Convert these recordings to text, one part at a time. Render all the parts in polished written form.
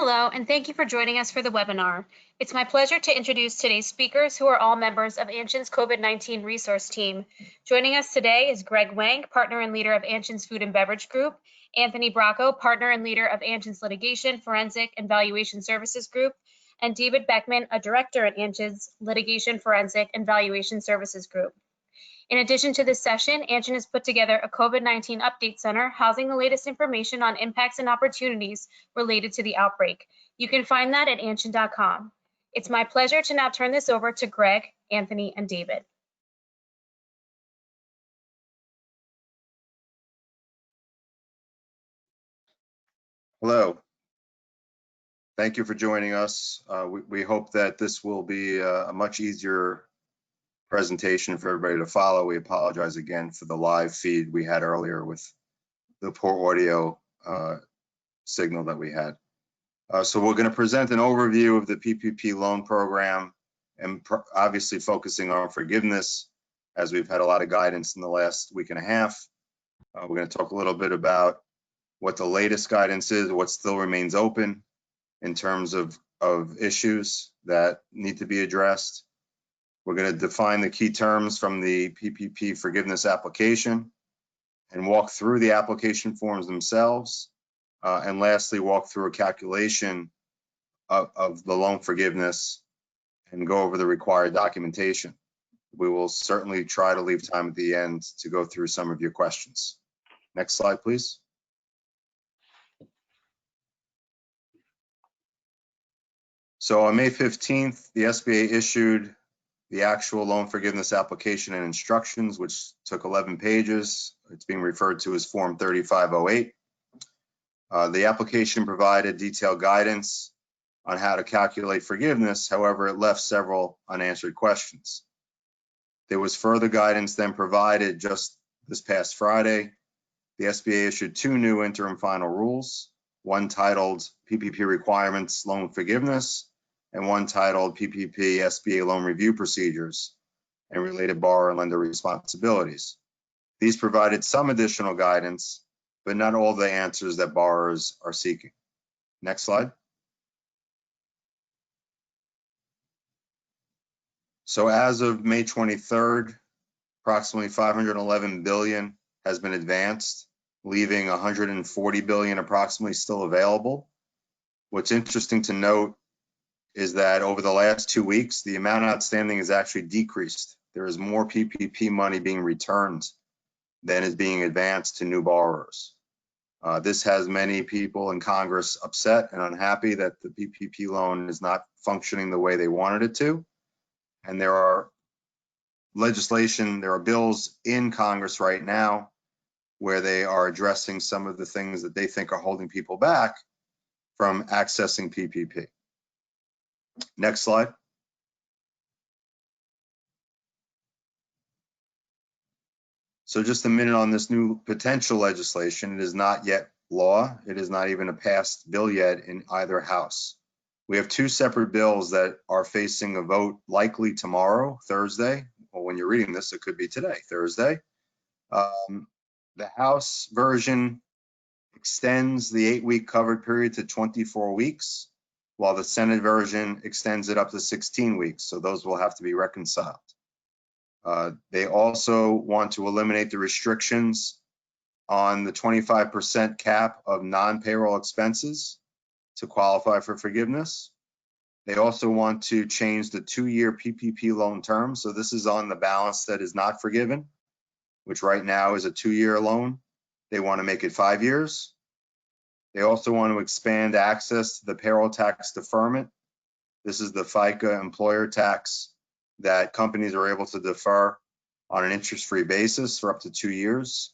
Hello, and thank you for joining us for the webinar. It's my pleasure to introduce today's speakers, who are all members of Anshin's COVID-19 resource team. Joining us today is Greg Wank, partner and leader of Anshin's Food and Beverage Group, Anthony Bracco, partner and leader of Anshin's Litigation, Forensic, and Valuation Services Group, and David Beckman, a director at Anshin's Litigation, Forensic, and Valuation Services Group. In addition to this session, Anshin has put together a COVID-19 update center housing the latest information on impacts and opportunities related to the outbreak. You can find that at anshin.com. It's my pleasure to now turn this over to Greg, Anthony, and David. Hello. Thank you for joining us. We hope that this will be a much easier presentation for everybody to follow. We apologize again for the live feed we had earlier with the poor audio signal that we had. So we're going to present an overview of the PPP loan program and obviously focusing on forgiveness, as we've had a lot of guidance in the last week and a half. We're going to talk a little bit about what the latest guidance is, what still remains open in terms of issues that need to be addressed. We're going to define the key terms from the PPP forgiveness application and walk through the application forms themselves. And lastly, walk through a calculation of the loan forgiveness and go over the required documentation. We will certainly try to leave time at the end to go through some of your questions. Next slide, please. So on May 15th, the SBA issued the actual loan forgiveness application and instructions, which took 11 pages. It's being referred to as Form 3508. The application provided detailed guidance on how to calculate forgiveness. However, it left several unanswered questions. There was further guidance then provided just this past Friday. The SBA issued two new interim final rules, one titled PPP Requirements Loan Forgiveness and one titled PPP SBA Loan Review Procedures and Related Borrower and Lender Responsibilities. These provided some additional guidance, but not all the answers that borrowers are seeking. Next slide. So as of May 23rd, approximately $511 billion has been advanced, leaving $140 billion approximately still available. What's interesting to note is that over the last 2 weeks, the amount outstanding has actually decreased. There is more PPP money being returned than is being advanced to new borrowers. This has many people in Congress upset and unhappy that the PPP loan is not functioning the way they wanted it to. And there are bills in Congress right now where they are addressing some of the things that they think are holding people back from accessing PPP. Next slide. So just a minute on this new potential legislation. It is not yet law. It is not even a passed bill yet in either house. We have two separate bills that are facing a vote likely tomorrow, Thursday. Well, when you're reading this, it could be today, Thursday. The House version extends the 8-week covered period to 24 weeks, while the Senate version extends it up to 16 weeks. So those will have to be reconciled. They also want to eliminate the restrictions on the 25% cap of non-payroll expenses to qualify for forgiveness. They also want to change the 2-year PPP loan term. So this is on the balance that is not forgiven, which right now is a 2-year loan. They want to make it 5 years. They also want to expand access to the payroll tax deferment. This is the FICA employer tax that companies are able to defer on an interest-free basis for up to 2 years.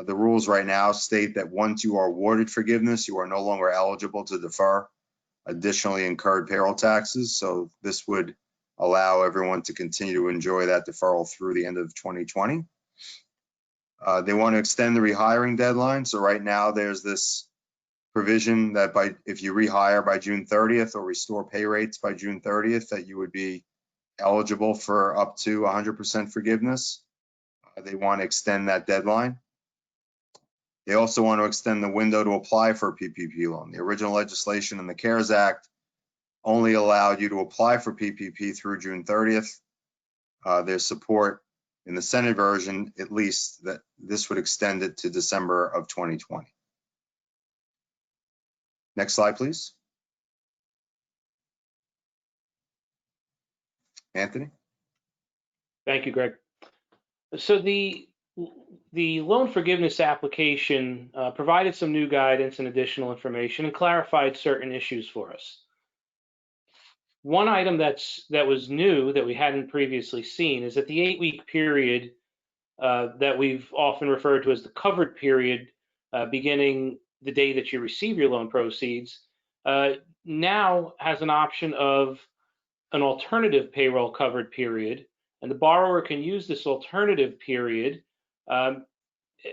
The rules right now state that once you are awarded forgiveness, you are no longer eligible to defer additionally incurred payroll taxes. So this would allow everyone to continue to enjoy that deferral through the end of 2020. They want to extend the rehiring deadline. So right now there's this provision that if you rehire by June 30th or restore pay rates by June 30th, that you would be eligible for up to 100% forgiveness. They want to extend that deadline. They also want to extend the window to apply for a PPP loan. The original legislation in the CARES Act only allowed you to apply for PPP through June 30th. There's support in the Senate version, at least, that this would extend it to December of 2020. Next slide, please. Anthony? Thank you, Greg. So the loan forgiveness application provided some new guidance and additional information and clarified certain issues for us. One item that was new that we hadn't previously seen is that the 8-week period that we've often referred to as the covered period, beginning the day that you receive your loan proceeds, now has an option of an alternative payroll covered period, and the borrower can use this alternative period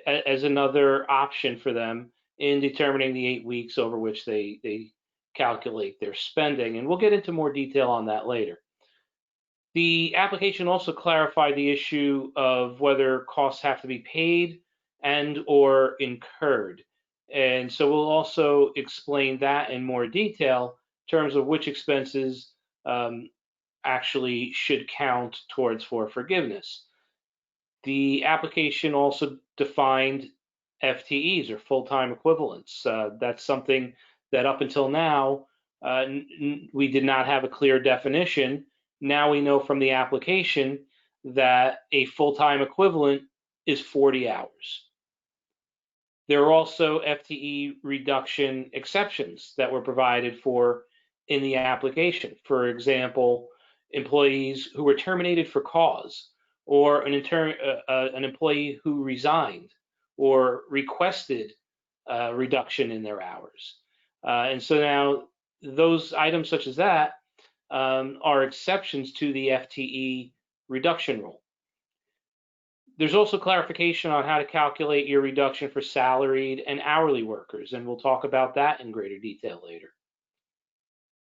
as another option for them in determining the 8 weeks over which they calculate their spending. And we'll get into more detail on that later. The application also clarified the issue of whether costs have to be paid and or incurred. And so we'll also explain that in more detail in terms of which expenses actually should count towards for forgiveness. The application also defined FTEs, or full-time equivalents. That's something that up until now, we did not have a clear definition. Now we know from the application that a full-time equivalent is 40 hours. There are also FTE reduction exceptions that were provided for in the application. For example, employees who were terminated for cause, or an employee who resigned or requested a reduction in their hours. And so now those items such as that are exceptions to the FTE reduction rule. There's also clarification on how to calculate your reduction for salaried and hourly workers, and we'll talk about that in greater detail later.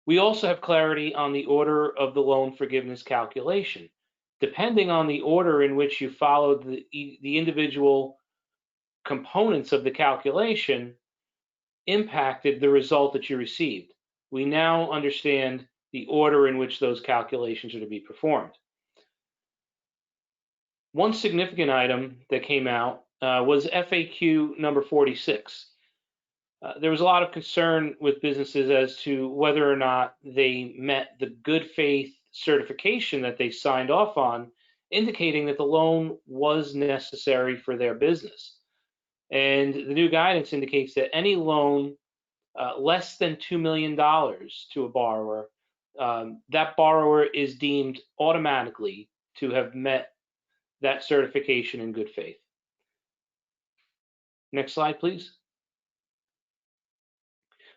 We also have clarity on the order of the loan forgiveness calculation. Depending on the order in which you followed the individual components of the calculation impacted the result that you received. We now understand the order in which those calculations are to be performed. One significant item that came out was FAQ number 46. There was a lot of concern with businesses as to whether or not they met the good faith certification that they signed off on, indicating that the loan was necessary for their business. And the new guidance indicates that any loan less than $2 million to a borrower, that borrower is deemed automatically to have met that certification in good faith. Next slide, please.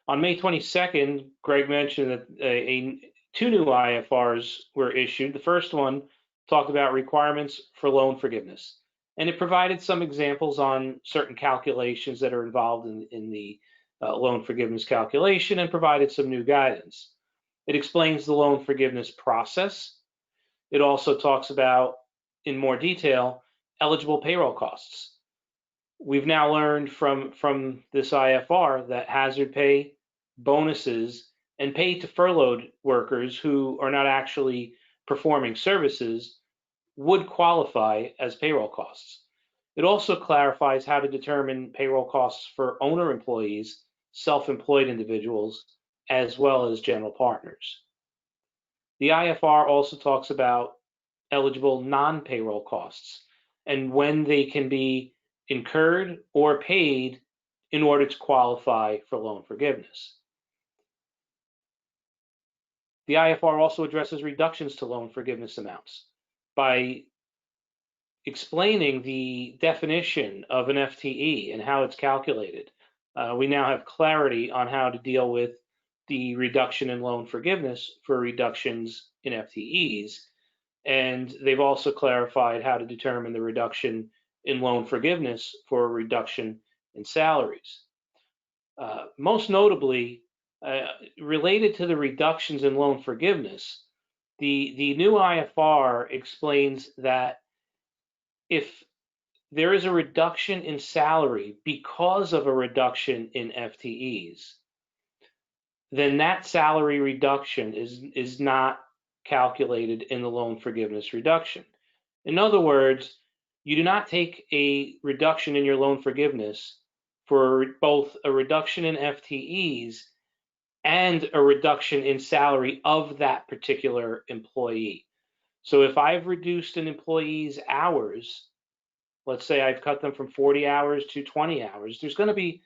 On May 22nd, Greg mentioned that two new IFRs were issued. The first one talked about requirements for loan forgiveness, and it provided some examples on certain calculations that are involved in the loan forgiveness calculation, and provided some new guidance. It explains the loan forgiveness process. It also talks about, in more detail, eligible payroll costs. We've now learned from this IFR that hazard pay, bonuses, and pay to furloughed workers who are not actually performing services would qualify as payroll costs. It also clarifies how to determine payroll costs for owner employees, self-employed individuals, as well as general partners. The IFR also talks about eligible non-payroll costs and when they can be incurred or paid in order to qualify for loan forgiveness. The IFR also addresses reductions to loan forgiveness amounts by explaining the definition of an FTE and how it's calculated. We now have clarity on how to deal with the reduction in loan forgiveness for reductions in FTEs. And they've also clarified how to determine the reduction in loan forgiveness for a reduction in salaries. Most notably, related to the reductions in loan forgiveness, the new IFR explains that if there is a reduction in salary because of a reduction in FTEs, then that salary reduction is not calculated in the loan forgiveness reduction. In other words, you do not take a reduction in your loan forgiveness for both a reduction in FTEs and a reduction in salary of that particular employee. So if I've reduced an employee's hours, let's say I've cut them from 40 hours to 20 hours, there's going to be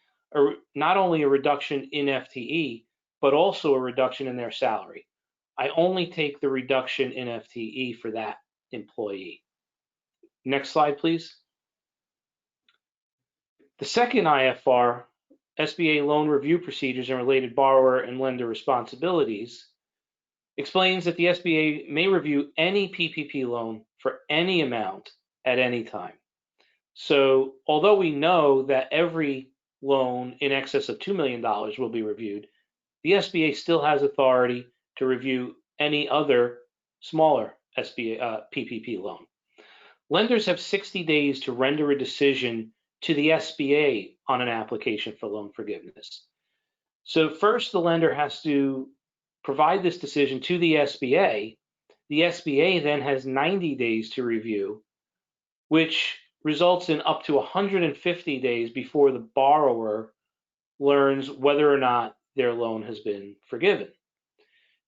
not only a reduction in FTE, but also a reduction in their salary. I only take the reduction in FTE for that employee. Next slide, please. The second IFR, SBA loan review procedures and related borrower and lender responsibilities, explains that the SBA may review any PPP loan for any amount at any time. So although we know that every loan in excess of $2 million will be reviewed, the SBA still has authority to review any other smaller SBA PPP loan. Lenders have 60 days to render a decision to the SBA on an application for loan forgiveness. So first, the lender has to provide this decision to the SBA. The SBA then has 90 days to review, which results in up to 150 days before the borrower learns whether or not their loan has been forgiven.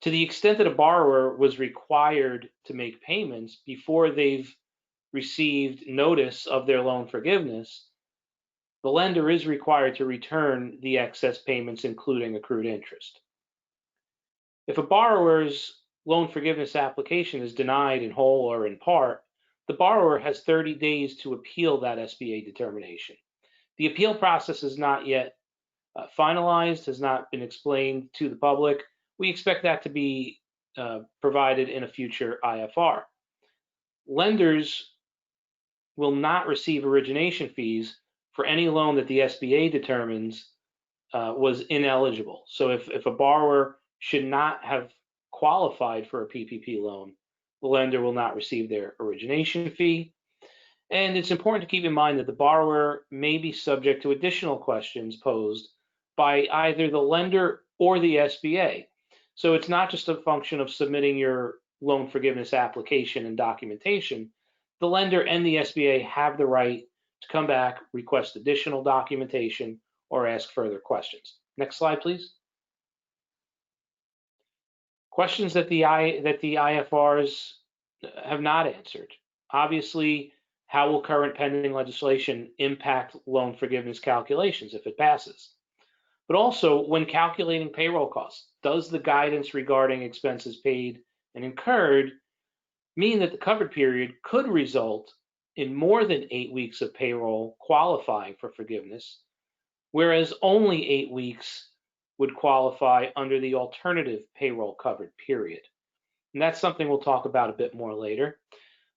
To the extent that a borrower was required to make payments before they've received notice of their loan forgiveness, the lender is required to return the excess payments, including accrued interest. If a borrower's loan forgiveness application is denied in whole or in part, the borrower has 30 days to appeal that SBA determination. The appeal process is not yet finalized, has not been explained to the public. We expect that to be provided in a future IFR. Lenders will not receive origination fees for any loan that the SBA determines was ineligible. So if a borrower should not have qualified for a PPP loan, the lender will not receive their origination fee. And it's important to keep in mind that the borrower may be subject to additional questions posed by either the lender or the SBA. So it's not just a function of submitting your loan forgiveness application and documentation. The lender and the SBA have the right to come back, request additional documentation, or ask further questions. Next slide, please. Questions that the IFRs have not answered. Obviously, how will current pending legislation impact loan forgiveness calculations if it passes? But also, when calculating payroll costs, does the guidance regarding expenses paid and incurred mean that the covered period could result in more than 8 weeks of payroll qualifying for forgiveness, whereas only 8 weeks would qualify under the alternative payroll covered period? And that's something we'll talk about a bit more later.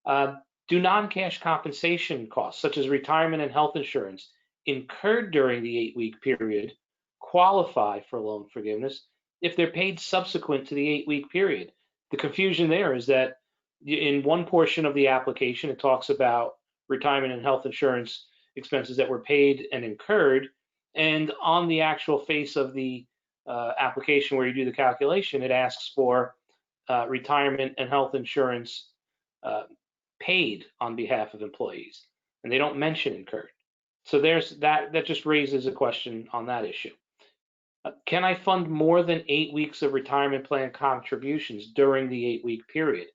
Do non-cash compensation costs, such as retirement and health insurance, incurred during the 8-week period qualify for loan forgiveness if they're paid subsequent to the 8-week period? The confusion there is that in one portion of the application, it talks about retirement and health insurance expenses that were paid and incurred, and on the actual face of the application where you do the calculation, it asks for retirement and health insurance paid on behalf of employees, and they don't mention incurred. So there's that just raises a question on that issue. Can I fund more than 8 weeks of retirement plan contributions during the 8-week period?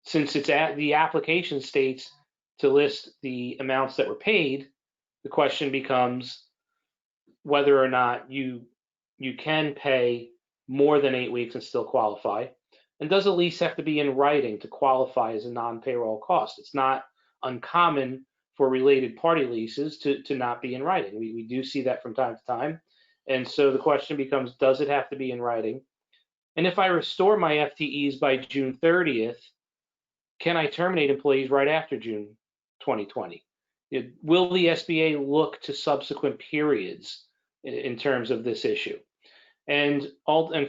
Since it's at the application states to list the amounts that were paid, the question becomes whether or not you can pay more than 8 weeks and still qualify. And does a lease have to be in writing to qualify as a non-payroll cost? It's not uncommon for related party leases to not be in writing. We do see that from time to time. And so the question becomes, does it have to be in writing? And if I restore my FTEs by June 30th, can I terminate employees right after June 2020? Will the SBA look to subsequent periods in terms of this issue? And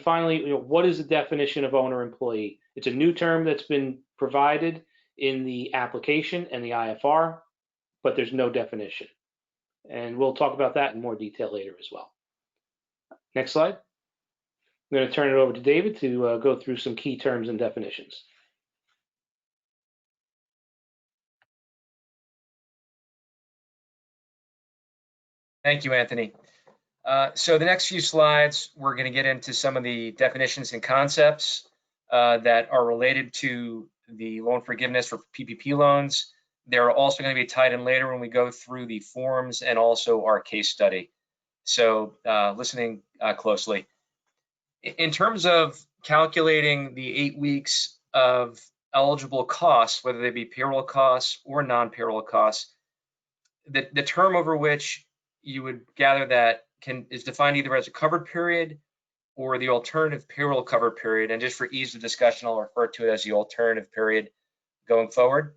finally, what is the definition of owner-employee? It's a new term that's been provided in the application and the IFR, but there's no definition. And we'll talk about that in more detail later as well. Next slide. I'm going to turn it over to David to go through some key terms and definitions. Thank you, Anthony. So the next few slides, we're going to get into some of the definitions and concepts that are related to the loan forgiveness for PPP loans. They're also going to be tied in later when we go through the forms and also our case study. So listening closely. In terms of calculating the 8 weeks of eligible costs, whether they be payroll costs or non-payroll costs, the term over which you would gather that is defined either as a covered period or the alternative payroll covered period. And just for ease of discussion, I'll refer to it as the alternative period going forward.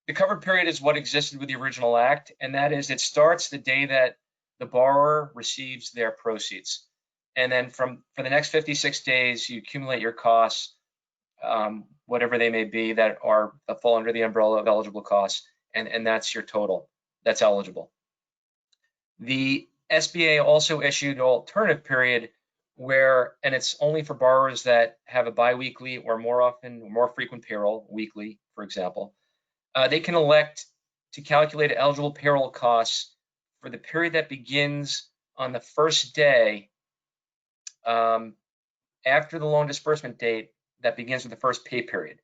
The covered period is what existed with the original act, and that is it starts the day that the borrower receives their proceeds. And then for the next 56 days, you accumulate your costs, whatever they may be, that fall under the umbrella of eligible costs, and that's your total that's eligible. The SBA also issued an alternative period and it's only for borrowers that have a biweekly or more frequent payroll, weekly, for example. They can elect to calculate eligible payroll costs for the period that begins on the first day after the loan disbursement date that begins with the first pay period.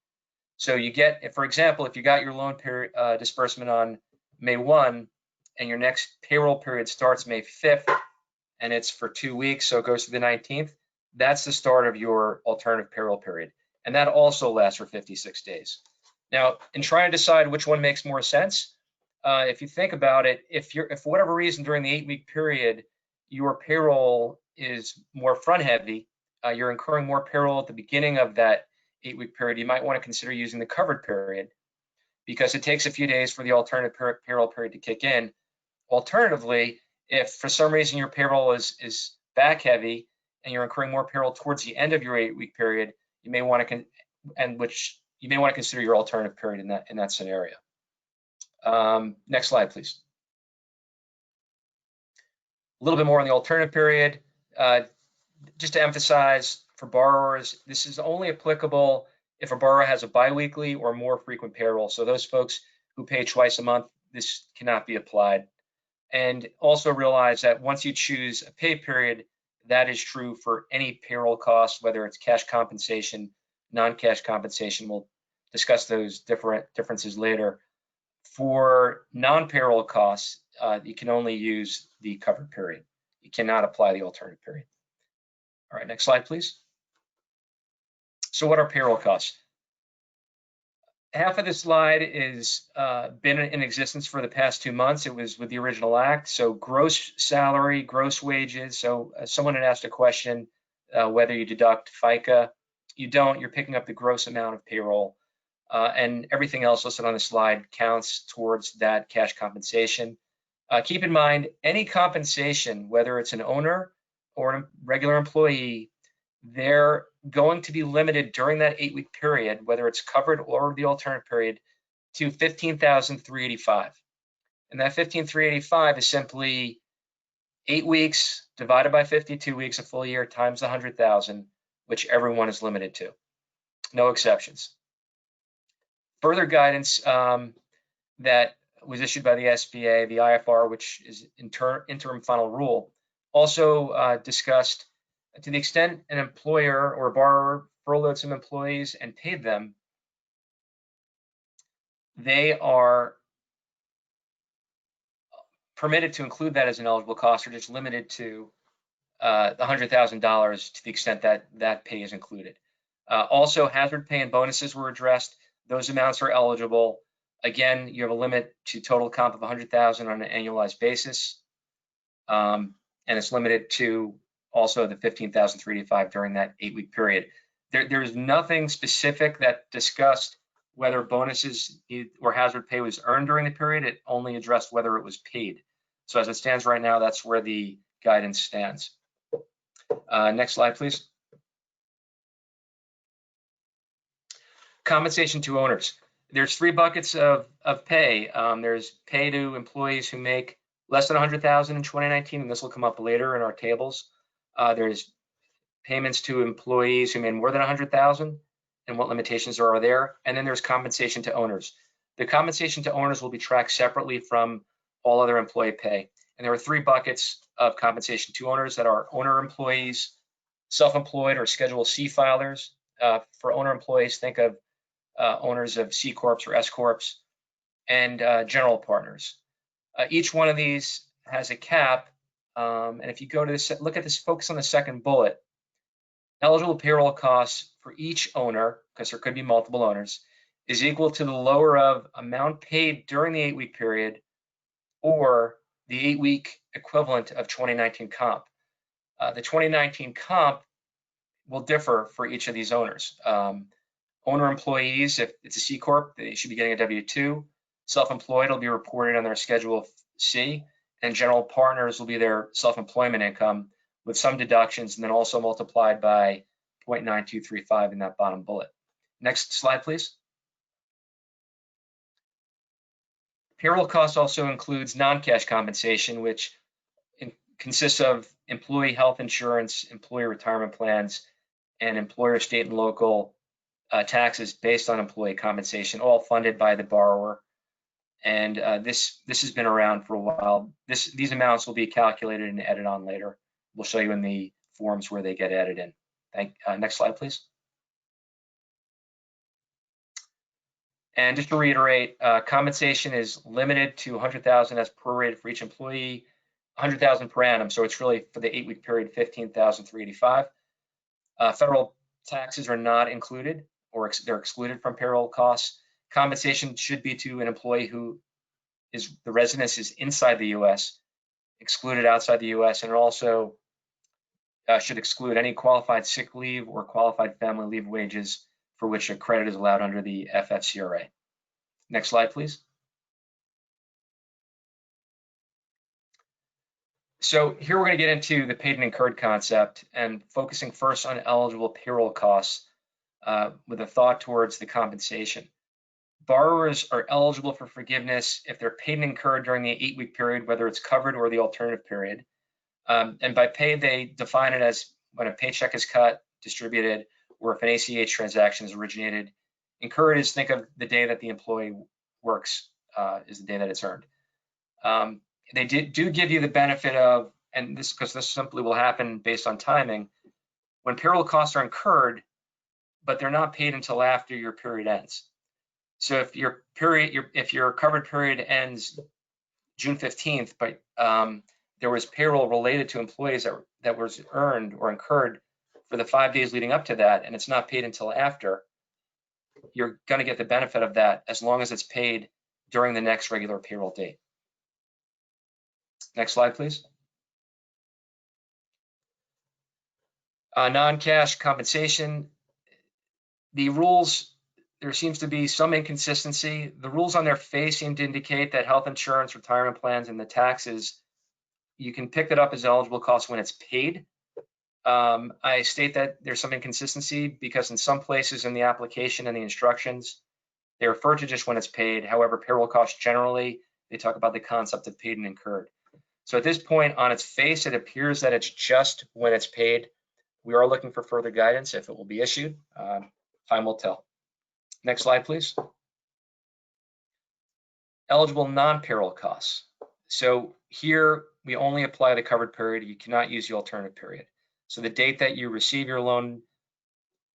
So you get, for example, if you got your loan period disbursement on May 1 and your next payroll period starts May 5th and it's for 2 weeks, so it goes to the 19th, that's the start of your alternative payroll period. And that also lasts for 56 days. Now, in trying to decide which one makes more sense, if you think about it, if for whatever reason during the 8-week period, your payroll is more front heavy, you're incurring more payroll at the beginning of that 8-week period, you might want to consider using the covered period because it takes a few days for the alternative payroll period to kick in. Alternatively, if for some reason your payroll is back heavy and you're incurring more payroll towards the end of your 8-week period, you may want to consider your alternative period in that scenario. Next slide, please. A little bit more on the alternative period. Just to emphasize, for borrowers, this is only applicable if a borrower has a biweekly or more frequent payroll. So those folks who pay twice a month, this cannot be applied. And also realize that once you choose a pay period, that is true for any payroll costs, whether it's cash compensation, non-cash compensation. We'll discuss those differences later. For non-payroll costs, you can only use the covered period. You cannot apply the alternative period. All right, next slide, please. So what are payroll costs? Half of this slide is been in existence for the past 2 months. It was with the original act. So gross salary, gross wages. So someone had asked a question whether you deduct FICA. You don't. You're picking up the gross amount of payroll. And everything else listed on the slide counts towards that cash compensation. Keep in mind, any compensation, whether it's an owner or a regular employee, they're going to be limited during that 8-week period, whether it's covered or the alternative period, to $15,385. And that $15,385 is simply 8 weeks divided by 52 weeks, a full year, times the 100,000, which everyone is limited to. No exceptions. Further guidance that was issued by the SBA, the IFR, which is interim final rule, also discussed to the extent an employer or a borrower furloughed some employees and paid them, they are permitted to include that as an eligible cost or just limited to the $100,000 to the extent that that pay is included. Also, hazard pay and bonuses were addressed. Those amounts are eligible. Again, you have a limit to total comp of $100,000 on an annualized basis. And it's limited to also the $15,385 during that 8-week period. There's nothing specific that discussed whether bonuses or hazard pay was earned during the period. It only addressed whether it was paid. So as it stands right now, that's where the guidance stands. Next slide, please. Compensation to owners. there's 3 buckets of pay. There's pay to employees who make less than 100,000 in 2019, and this will come up later in our tables. There's payments to employees who made more than 100,000 and what limitations are there. And then there's compensation to owners. The compensation to owners will be tracked separately from all other employee pay. And there are 3 buckets of compensation to owners that are owner employees, self-employed or Schedule C filers. For owner employees, think of owners of C Corps or S Corps, and general partners. Each one of these has a cap. And if you go to this, look at this, focus on the second bullet. Eligible payroll costs for each owner, because there could be multiple owners, is equal to the lower of amount paid during the 8-week period or the 8-week equivalent of 2019 comp. The 2019 comp will differ for each of these owners. Owner employees, if it's a C Corp, they should be getting a W-2. Self-employed will be reported on their Schedule C, and general partners will be their self-employment income with some deductions and then also multiplied by 0.9235 in that bottom bullet. Next slide, please. Payroll cost also includes non-cash compensation, which consists of employee health insurance, employee retirement plans, and employer state and local taxes based on employee compensation, all funded by the borrower. And this has been around for a while. These amounts will be calculated and added on later. We'll show you in the forms where they get added in. Next slide, please. And just to reiterate, compensation is limited to 100,000 as prorated for each employee, 100,000 per annum. So it's really for the 8-week period, 15,385. Federal taxes are not included, or they're excluded from payroll costs. Compensation should be to an employee who the residence is inside the U.S., excluded outside the U.S., and it also should exclude any qualified sick leave or qualified family leave wages for which a credit is allowed under the FFCRA. Next slide, please. So here we're going to get into the paid and incurred concept and focusing first on eligible payroll costs with a thought towards the compensation. Borrowers are eligible for forgiveness if they're paid and incurred during the 8-week period, whether it's covered or the alternative period. And by paid, they define it as when a paycheck is cut, distributed, or if an ACH transaction is originated. Incurred is, think of the day that the employee works is the day that it's earned. They do give you the benefit of, and this because this simply will happen based on timing, when payroll costs are incurred, but they're not paid until after your period ends. So if your covered period ends June 15th, but there was payroll related to employees that was earned or incurred for the 5 days leading up to that, and it's not paid until after, you're going to get the benefit of that as long as it's paid during the next regular payroll date. Next slide, please. Non-cash compensation. The rules, there seems to be some inconsistency. The rules on their face seem to indicate that health insurance, retirement plans, and the taxes, you can pick it up as eligible costs when it's paid. I state that there's some inconsistency because in some places in the application and the instructions, they refer to just when it's paid. However, payroll costs generally, they talk about the concept of paid and incurred. So at this point, on its face, it appears that it's just when it's paid. We are looking for further guidance if it will be issued. Time will tell. Next slide, please. Eligible non-payroll costs. So here, we only apply the covered period. You cannot use the alternative period. So the date that you receive your loan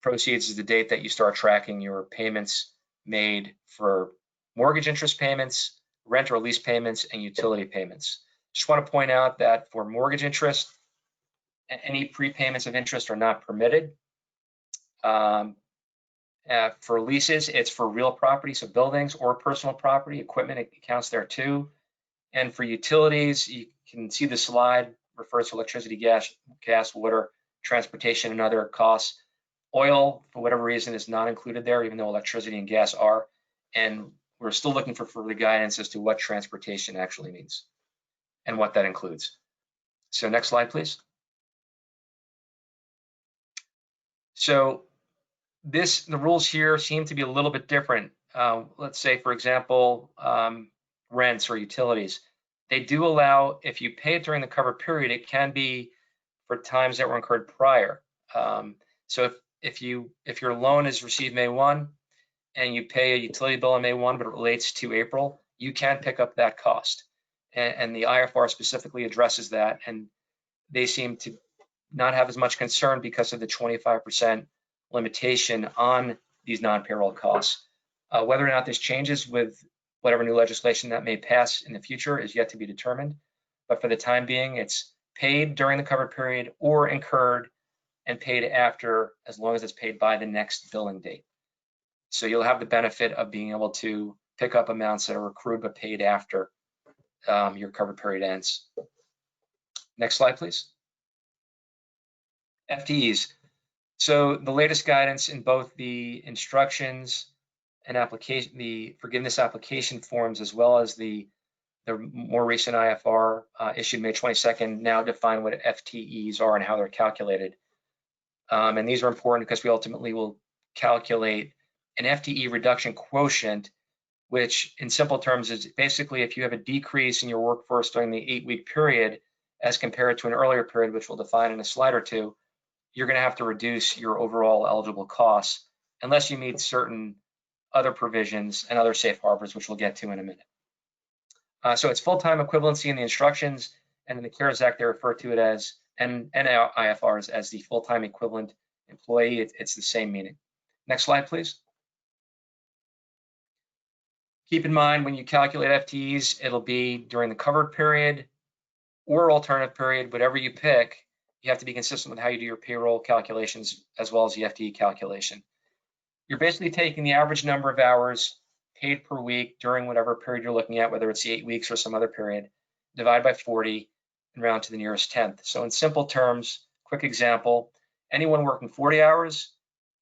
proceeds is the date that you start tracking your payments made for mortgage interest payments, rent or lease payments, and utility payments. Just want to point out that for mortgage interest, any prepayments of interest are not permitted. For leases, it's for real property, so buildings or personal property, equipment, it counts there too. And for utilities, you can see the slide refers to electricity, gas, water, transportation, and other costs. Oil, for whatever reason, is not included there, even though electricity and gas are. And we're still looking for further guidance as to what transportation actually means and what that includes. So next slide, please. So the rules here seem to be a little bit different let's say, for example, rents or utilities. They do allow, if you pay it during the covered period, it can be for times that were incurred prior. So if your loan is received May 1 and you pay a utility bill on May 1, but it relates to April, you can pick up that cost. And the IFR specifically addresses that, and they seem to not have as much concern because of the 25% limitation on these non-payroll costs. Whether or not this changes with whatever new legislation that may pass in the future is yet to be determined. But for the time being, it's paid during the covered period or incurred and paid after, as long as it's paid by the next billing date. So you'll have the benefit of being able to pick up amounts that are accrued but paid after your covered period ends. Next slide, please. FTEs. So the latest guidance in both the instructions and application, the forgiveness application forms, as well as the more recent IFR issued May 22nd, now define what FTEs are and how they're calculated. And these are important because we ultimately will calculate an FTE reduction quotient, which in simple terms is basically if you have a decrease in your workforce during the 8-week period as compared to an earlier period, which we'll define in a slide or two, you're going to have to reduce your overall eligible costs unless you meet certain other provisions and other safe harbors, which we'll get to in a minute. So it's full-time equivalency in the instructions, and in the CARES Act, they refer to it as, and IFRs as the full-time equivalent employee. It's the same meaning. Next slide, please. Keep in mind when you calculate FTEs, it'll be during the covered period or alternative period, whatever you pick. You have to be consistent with how you do your payroll calculations as well as the FTE calculation. You're basically taking the average number of hours paid per week during whatever period you're looking at, whether it's the 8 weeks or some other period, divide by 40 and round to the nearest 10th. So in simple terms, quick example, anyone working 40 hours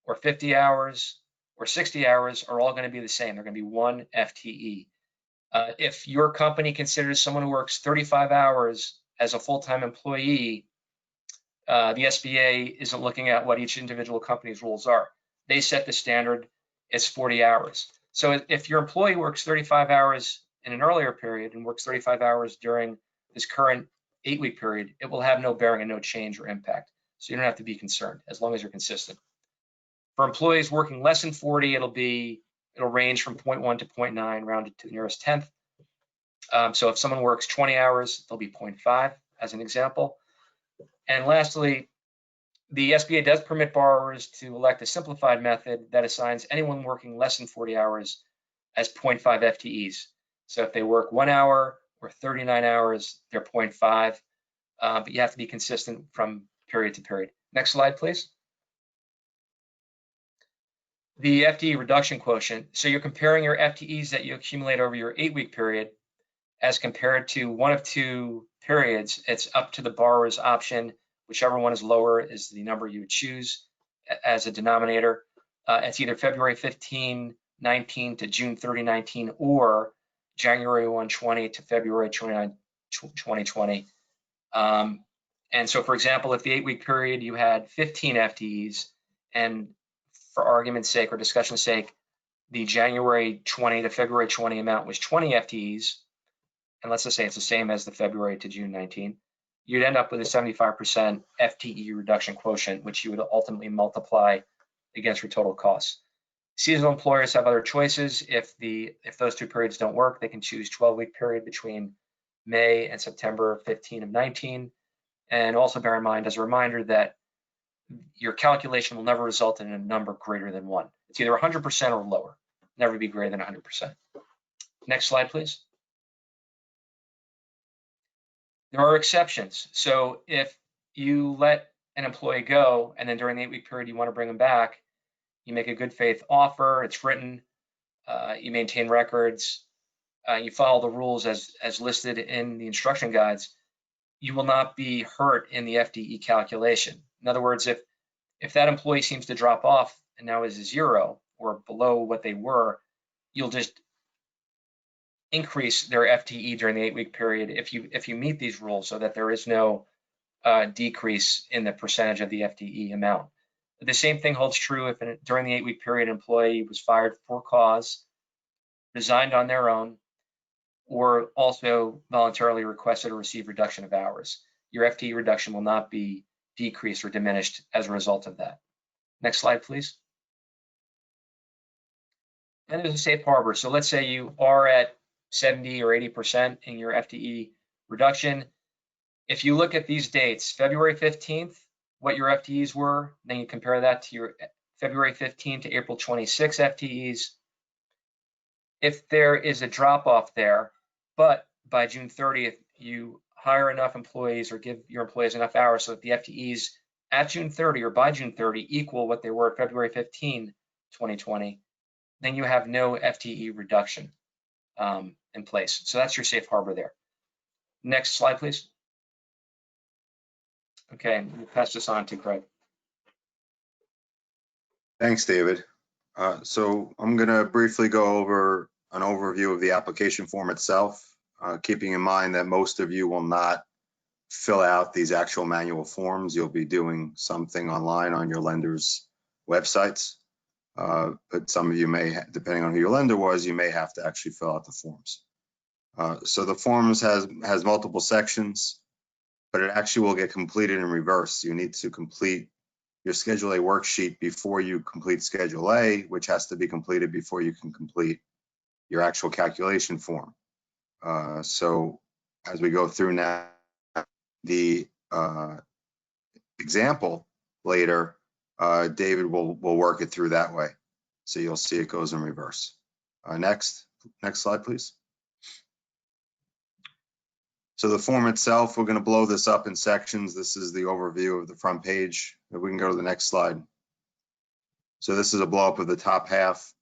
or 50 hours or 60 hours are all going to be the same. They're going to be 1 FTE. If your company considers someone who works 35 hours as a full-time employee, the SBA isn't looking at what each individual company's rules are. They set the standard, it's 40 hours. So if your employee works 35 hours in an earlier period and works 35 hours during this current 8-week period, it will have no bearing and no change or impact. So you don't have to be concerned as long as you're consistent. For employees working less than 40, it'll range from 0.1 to 0.9, rounded to the nearest 10th. So if someone works 20 hours, they'll be 0.5 as an example. And lastly, the SBA does permit borrowers to elect a simplified method that assigns anyone working less than 40 hours as 0.5 FTEs. So if they work 1 hour or 39 hours, they're 0.5, but you have to be consistent from period to period. Next slide, please. The FTE reduction quotient. So you're comparing your FTEs that you accumulate over your 8-week period as compared to one of two periods. It's up to the borrower's option. Whichever one is lower is the number you would choose as a denominator. It's either February 15, 19 to June 30, 19, or January 1, 20 to February 29, 2020. And so, for example, if the 8-week period you had 15 FTEs, and for argument's sake or discussion's sake, the January 20 to February 20 amount was 20 FTEs, and let's just say it's the same as the February to June 19, you'd end up with a 75% FTE reduction quotient, which you would ultimately multiply against your total costs. Seasonal employers have other choices. If those two periods don't work, they can choose 12-week period between May and September 15 of 19. And also bear in mind, as a reminder, that your calculation will never result in a number greater than 1. It's either 100% or lower, never be greater than 100%. Next slide, please. There are exceptions. So if you let an employee go and then during the 8-week period you want to bring them back, you make a good faith offer, it's written, you maintain records, you follow the rules as listed in the instruction guides, you will not be hurt in the FTE calculation. In other words, if that employee seems to drop off and now is a 0 or below what they were, you'll just increase their FTE during the 8-week period if you meet these rules, so that there is no decrease in the percentage of the FTE amount. The same thing holds true if during the 8-week period an employee was fired for cause resigned on their own, or also voluntarily requested or received reduction of hours. Your FTE reduction will not be decreased or diminished as a result of that. Next slide, please. And there's a safe harbor. So let's say you are at 70 or 80% in your FTE reduction. If you look at these dates, February 15th, what your FTEs were, then you compare that to your February 15th to April 26 FTEs. If there is a drop off there, but by June 30th, you hire enough employees or give your employees enough hours so that the FTEs at June 30 or by June 30 equal what they were at February 15, 2020, then you have no FTE reduction in place. So that's your safe harbor there. Next slide, please. Okay, we'll pass this on to Greg. Thanks, David. So I'm going to briefly go over an overview of the application form itself, keeping in mind that most of you will not fill out these actual manual forms. You'll be doing something online on your lender's websites, but some of you may, depending on who your lender was, you may have to actually fill out the forms. So the forms has multiple sections, but it actually will get completed in reverse. You need to complete your Schedule A worksheet before you complete Schedule A, which has to be completed before you can complete your actual calculation form. So as we go through now, the example later, David will work it through that way. So you'll see it goes in reverse. Next slide, please. So the form itself, we're going to blow this up in sections. This is the overview of the front page. If we can go to the next slide. So this is a blow up of the top half.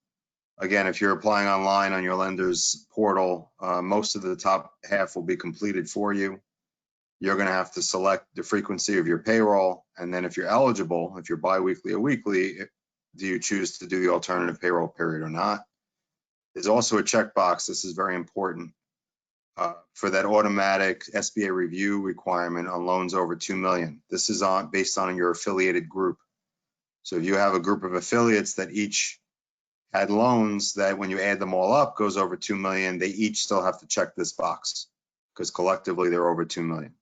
Again, if you're applying online on your lender's portal, most of the top half will be completed for you. You're going to have to select the frequency of your payroll. And then if you're eligible, if you're biweekly or weekly, do you choose to do the alternative payroll period or not? There's also a checkbox. This is very important. For that automatic SBA review requirement on loans over 2 million. This is based on your affiliated group. So if you have a group of affiliates that each had loans that when you add them all up goes over 2 million, they each still have to check this box because collectively they're over 2 million.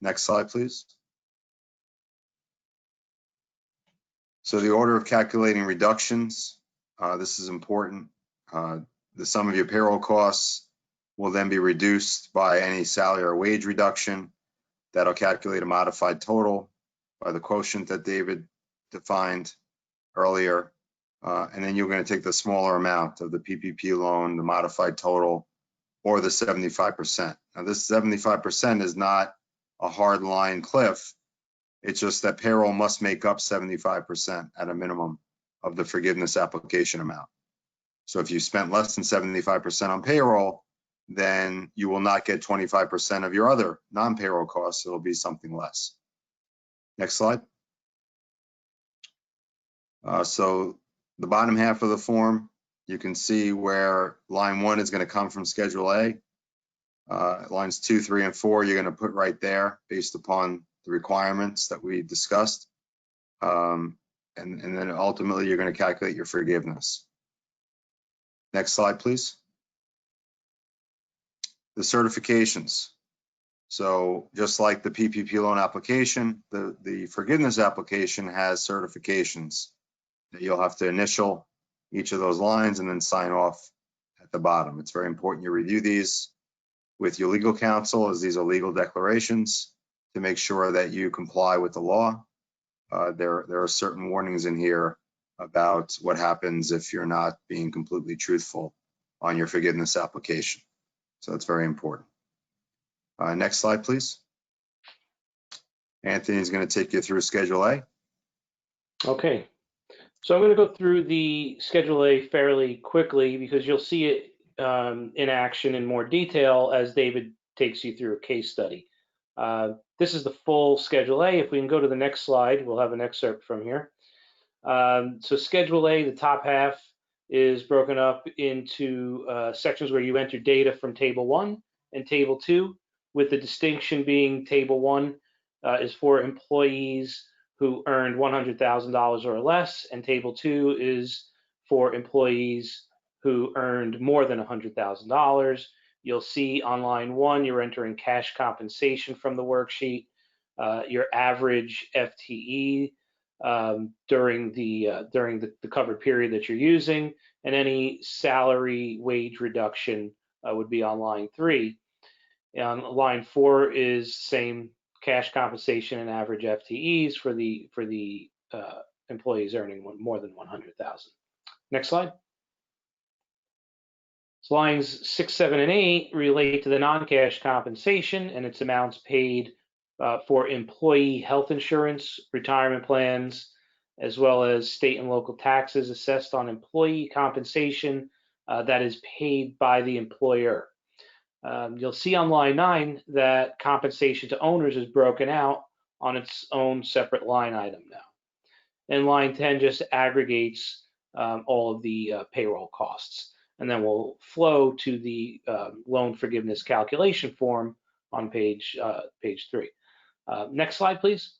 Next slide, please. So the order of calculating reductions, this is important. The sum of your payroll costs will then be reduced by any salary or wage reduction. That'll calculate a modified total by the quotient that David defined earlier. And then you're going to take the smaller amount of the PPP loan, the modified total, or the 75%. Now this 75% is not a hard line cliff. It's just that payroll must make up 75% at a minimum of the forgiveness application amount. So if you spent less than 75% on payroll, then you will not get 25% of your other non-payroll costs. It'll be something less. Next slide. So the bottom half of the form, you can see where line 1 is going to come from Schedule A. Lines 2, 3, and 4, you're going to put right there based upon the requirements that we discussed. And then ultimately, you're going to calculate your forgiveness. Next slide, please. The certifications. So just like the PPP loan application, the forgiveness application has certifications that you'll have to initial each of those lines and then sign off at the bottom. It's very important you review these with your legal counsel, as these are legal declarations, to make sure that you comply with the law. There are certain warnings in here about what happens if you're not being completely truthful on your forgiveness application. So it's very important. Next slide, please. Anthony is going to take you through Schedule A. Okay. So I'm going to go through the Schedule A fairly quickly because you'll see it in action in more detail as David takes you through a case study. This is the full Schedule A. If we can go to the next slide, we'll have an excerpt from here. So Schedule A, the top half, is broken up into sections where you enter data from Table 1 and Table 2, with the distinction being Table 1 is for employees who earned $100,000 or less, and Table 2 is for employees who earned more than $100,000. You'll see on line 1, you're entering cash compensation from the worksheet, your average FTE during the covered period that you're using, and any salary wage reduction would be on line 3. On line 4 is same cash compensation and average FTEs for the employees earning more than 100,000. Next slide. So lines 6, 7, and 8 relate to the non-cash compensation and its amounts paid for employee health insurance, retirement plans, as well as state and local taxes assessed on employee compensation that is paid by the employer. You'll see on line 9 that compensation to owners is broken out on its own separate line item now. And line 10 just aggregates all of the payroll costs. And then we'll flow to the loan forgiveness calculation form on page 3. Next slide, please.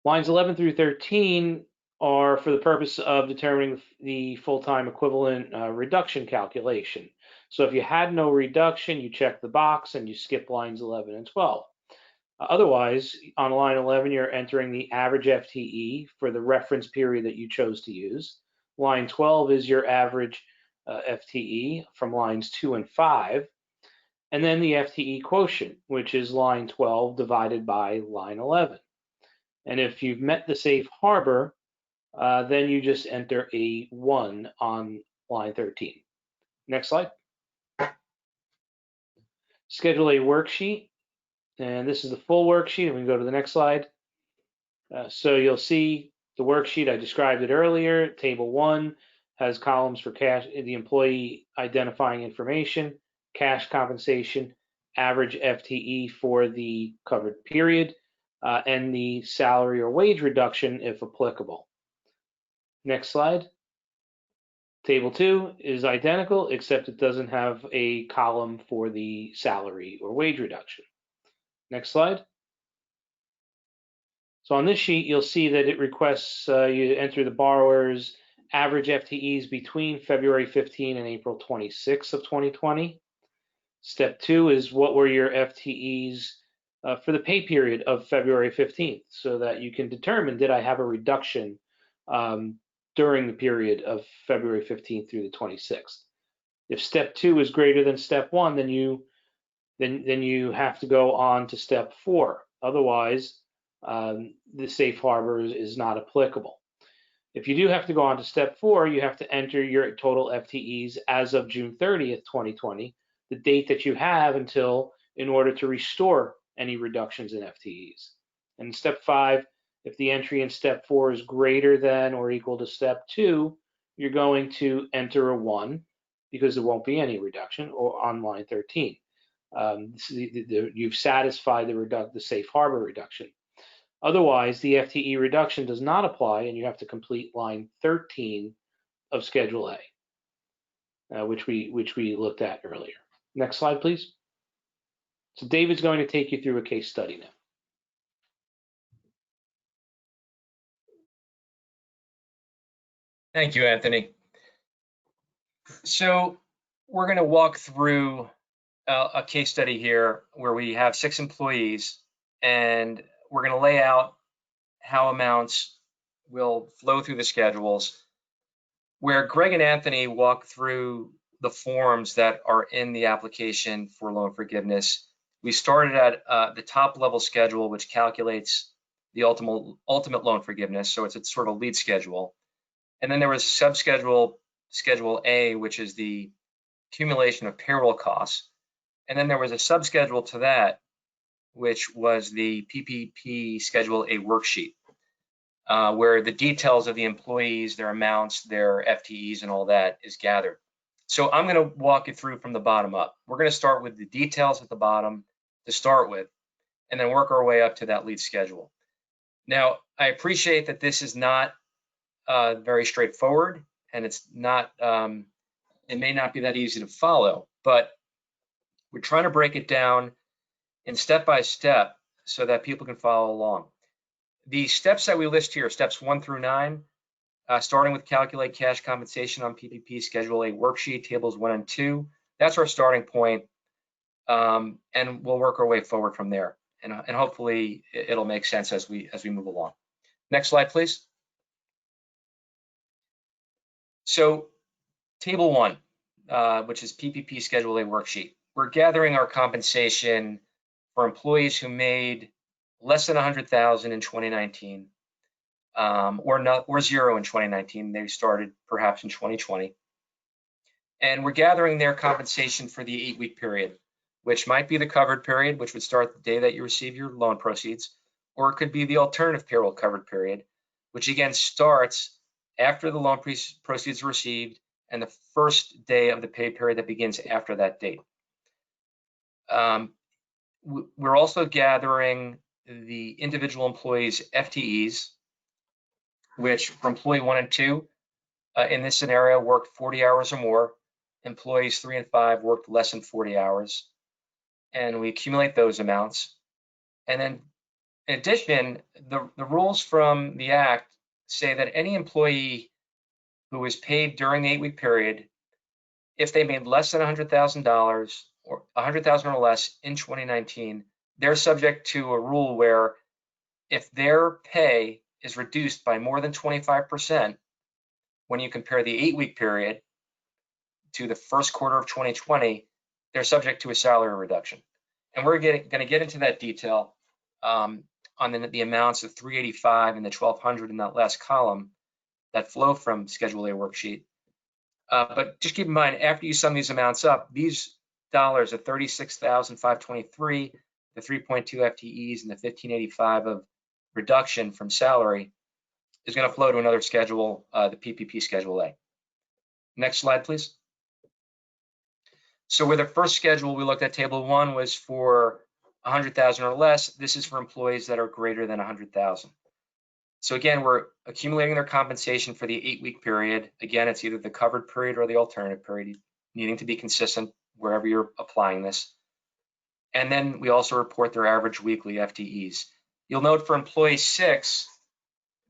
Lines 11 through 13 are for the purpose of determining the full-time equivalent reduction calculation. So if you had no reduction, you check the box and you skip lines 11 and 12. Otherwise, on line 11, you're entering the average FTE for the reference period that you chose to use. Line 12 is your average FTE from lines 2 and 5. And then the FTE quotient, which is line 12 divided by line 11. And if you've met the safe harbor, then you just enter a 1 on line 13. Next slide. Schedule A worksheet. And this is the full worksheet. And we can go to the next slide. So you'll see the worksheet. I described it earlier. Table 1 has columns for cash, the employee identifying information, cash compensation, average FTE for the covered period, and the salary or wage reduction if applicable. Next slide. Table 2 is identical, except it doesn't have a column for the salary or wage reduction. Next slide. So on this sheet, you'll see that it requests you enter the borrower's average FTEs between February 15 and April 26 of 2020. Step 2 is what were your FTEs for the pay period of February 15th, so that you can determine, did I have a reduction during the period of February 15th through the 26th. If step 2 is greater than step 1, then you have to go on to step 4. Otherwise, the safe harbor is not applicable. If you do have to go on to step 4, you have to enter your total FTEs as of June 30th, 2020, the date that you have until in order to restore any reductions in FTEs. And step 5, if the entry in step 4 is greater than or equal to step 2, you're going to enter a 1 because there won't be any reduction, or on line 13. You've satisfied the safe harbor reduction. Otherwise, the FTE reduction does not apply, and you have to complete line 13 of Schedule A, which we looked at earlier. Next slide, please. So David's going to take you through a case study now. Thank you, Anthony. So we're going to walk through a case study here where we have 6 employees, and we're going to lay out how amounts will flow through the schedules, where Greg and Anthony walk through the forms that are in the application for loan forgiveness. We started at the top level schedule, which calculates the ultimate loan forgiveness. So it's a sort of lead schedule. And then there was a subschedule, Schedule A, which is the accumulation of payroll costs. And then there was a subschedule to that, which was the PPP Schedule A worksheet, where the details of the employees, their amounts, their FTEs, and all that is gathered. So I'm going to walk you through from the bottom up. We're going to start with the details at the bottom to start with, and then work our way up to that lead schedule. Now, I appreciate that this is not very straightforward, and it's not, it may not be that easy to follow, but we're trying to break it down in step by step so that people can follow along. The steps that we list here, steps 1 through 9, starting with calculate cash compensation on PPP Schedule A worksheet, tables 1 and 2. That's our starting point, and we'll work our way forward from there. And hopefully it'll make sense as we move along. Next slide, please. So table 1, which is PPP Schedule A worksheet. We're gathering our compensation for employees who made less than 100,000 in 2019, or zero in 2019. They started perhaps in 2020. And we're gathering their compensation for the 8-week period, which might be the covered period, which would start the day that you receive your loan proceeds, or it could be the alternative payroll covered period, which again starts after the loan proceeds are received and the first day of the pay period that begins after that date. We're also gathering the individual employees' FTEs, which for employee 1 and 2, in this scenario, worked 40 hours or more. Employees 3 and 5 worked less than 40 hours. And we accumulate those amounts. And then in addition, the rules from the Act say that any employee who was paid during the 8-week period, if they made less than $100,000 or 100,000 or less in 2019, they're subject to a rule where if their pay is reduced by more than 25% when you compare the 8-week period to the first quarter of 2020, they're subject to a salary reduction. And we're going to get into that detail on the amounts of 385 and the 1,200 in that last column that flow from Schedule A worksheet. But just keep in mind, after you sum these amounts up, these dollars of 36,523, the 3.2 FTEs, and the 1,585 of reduction from salary is going to flow to another schedule, the PPP Schedule A. Next slide, please. So where the first schedule we looked at, table 1, was for 100,000 or less. This is for employees that are greater than 100,000. So again, we're accumulating their compensation for the 8-week period. Again, it's either the covered period or the alternative period, needing to be consistent wherever you're applying this. And then we also report their average weekly FTEs. You'll note for employee 6,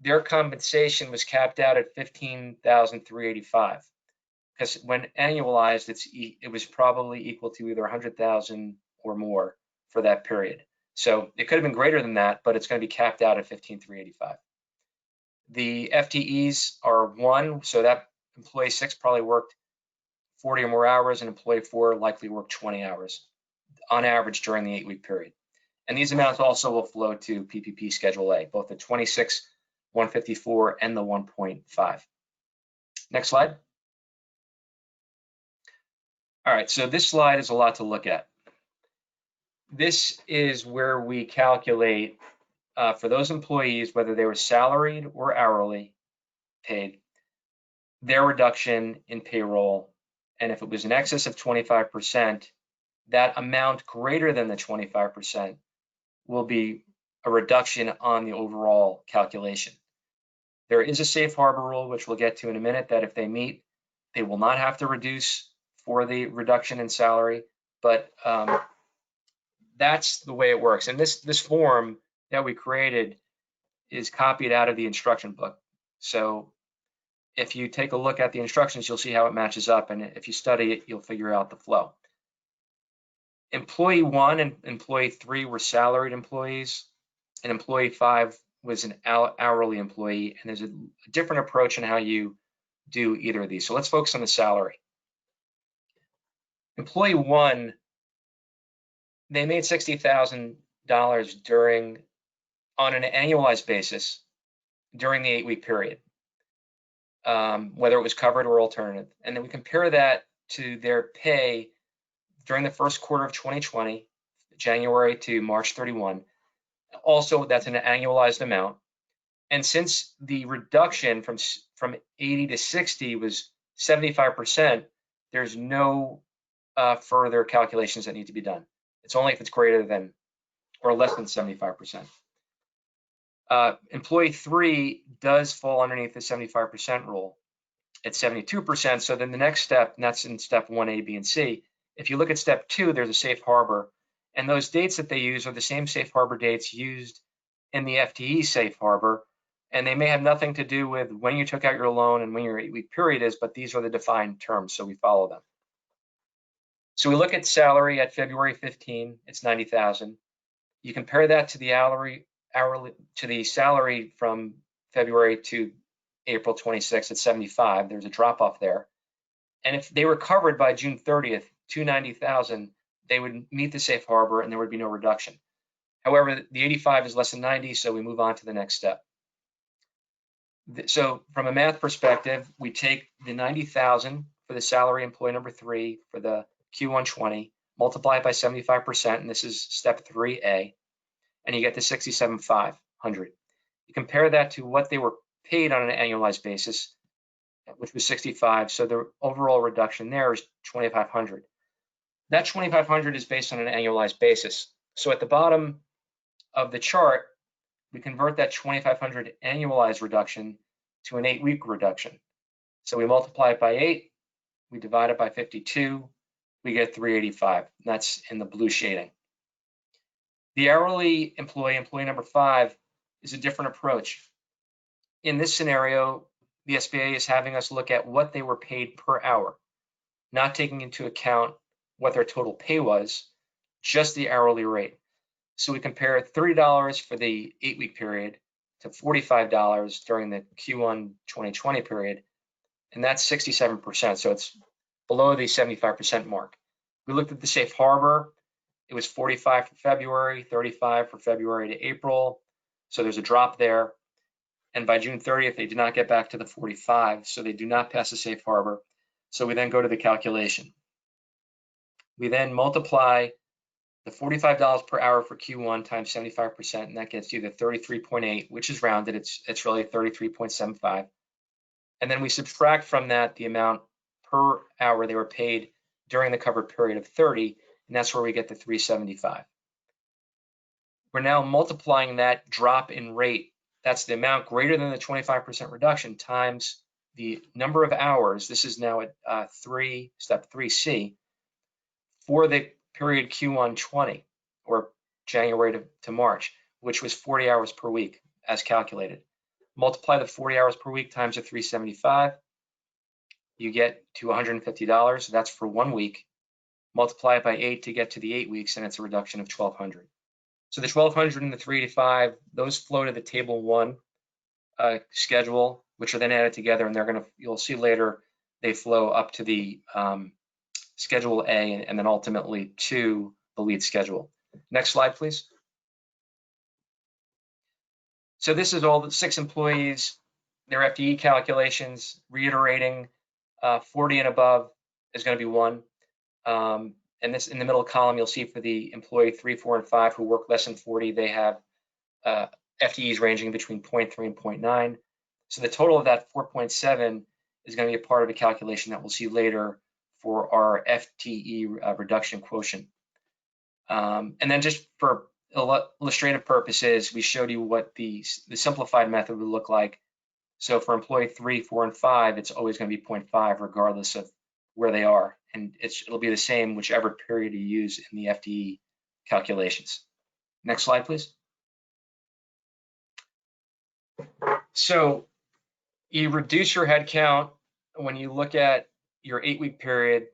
their compensation was capped out at $15,385. Because when annualized, it was probably equal to either 100,000 or more for that period. So it could have been greater than that, but it's going to be capped out at 15,385. The FTEs are 1, so that employee 6 probably worked 40 or more hours, and employee 4 likely worked 20 hours on average during the 8-week period. And these amounts also will flow to PPP Schedule A, both the 26, 154, and the 1.5. Next slide. All right, so this slide is a lot to look at. This is where we calculate for those employees, whether they were salaried or hourly paid, their reduction in payroll. And if it was in excess of 25%, that amount greater than the 25% will be a reduction on the overall calculation. There is a safe harbor rule, which we'll get to in a minute, that if they meet, they will not have to reduce for the reduction in salary, but that's the way it works. And this form that we created is copied out of the instruction book. So if you take a look at the instructions, you'll see how it matches up. And if you study it, you'll figure out the flow. Employee 1 and employee 3 were salaried employees, and employee 5 was an hourly employee. And there's a different approach in how you do either of these. So let's focus on the salary. Employee 1, they made $60,000 on an annualized basis during the 8-week period, whether it was covered or alternative. And then we compare that to their pay during the first quarter of 2020, January to March 31. Also, that's an annualized amount. And since the reduction from 80 to 60 was 75%, there's no further calculations that need to be done. It's only if it's greater than or less than 75%. Employee 3 does fall underneath the 75% rule at 72%. So then the next step, and that's in step 1A, B, and C. If you look at step 2, there's a safe harbor. And those dates that they use are the same safe harbor dates used in the FTE safe harbor, And they may have nothing to do with when you took out your loan and when your 8-week period is, but these are the defined terms, so we follow them. So we look at salary at February 15, it's 90,000. You compare that to the salary from February to April 26 at 75. There's a drop off there. And if they were covered by June 30th, 290,000, they would meet the safe harbor and there would be no reduction. However, the 85 is less than 90, so we move on to the next step. So from a math perspective, we take the 90,000 for the salary employee number 3 for the Q120, multiply it by 75%, and this is step 3A, and you get the 67,500. You compare that to what they were paid on an annualized basis, which was 65, so the overall reduction there is 2,500. That 2,500 is based on an annualized basis. So at the bottom of the chart, we convert that 2,500 annualized reduction to an 8-week reduction. So we multiply it by 8, we divide it by 52, we get 385. That's in the blue shading. The hourly employee number 5, is a different approach. In this scenario, the SBA is having us look at what they were paid per hour, not taking into account what their total pay was, just the hourly rate. So we compare $30 for the 8-week period to $45 during the Q1 2020 period, and that's 67%, so it's below the 75% mark. We looked at the safe harbor. It was 45 for February, 35 for February to April, so there's a drop there. And by June 30th, they did not get back to the 45, so they do not pass the safe harbor. So we then go to the calculation. We then multiply the $45 per hour for Q1 times 75%, and that gets you the 33.8, which is rounded. It's really 33.75. And then we subtract from that the amount per hour they were paid during the covered period of 30, and that's where we get the 375. We're now multiplying that drop in rate. That's the amount greater than the 25% reduction times the number of hours. This is now at step 3C for the period Q1 20, or January to March, which was 40 hours per week as calculated. Multiply the 40 hours per week times the 375, you get to $150. That's for 1 week. Multiply it by 8 to get to the 8 weeks, and it's a reduction of $1,200. So the $1,200 and the 385, those flow to the table 1 schedule, which are then added together, and you'll see later they flow up to the Schedule A and then ultimately to the lead schedule. Next slide, please. So this is all the 6 employees, their FTE calculations, reiterating 40 and above is going to be 1. And this in the middle column, you'll see for the employee 3, 4, and 5 who work less than 40, they have FTEs ranging between 0.3 and 0.9. So the total of that 4.7 is going to be a part of a calculation that we'll see later for our FTE reduction quotient. And then just for illustrative purposes, we showed you what the simplified method would look like. So for employee 3, 4, and 5, it's always going to be 0.5 regardless of where they are. And it'll be the same whichever period you use in the FTE calculations. Next slide, please. So you reduce your head count when you look at your 8-week period.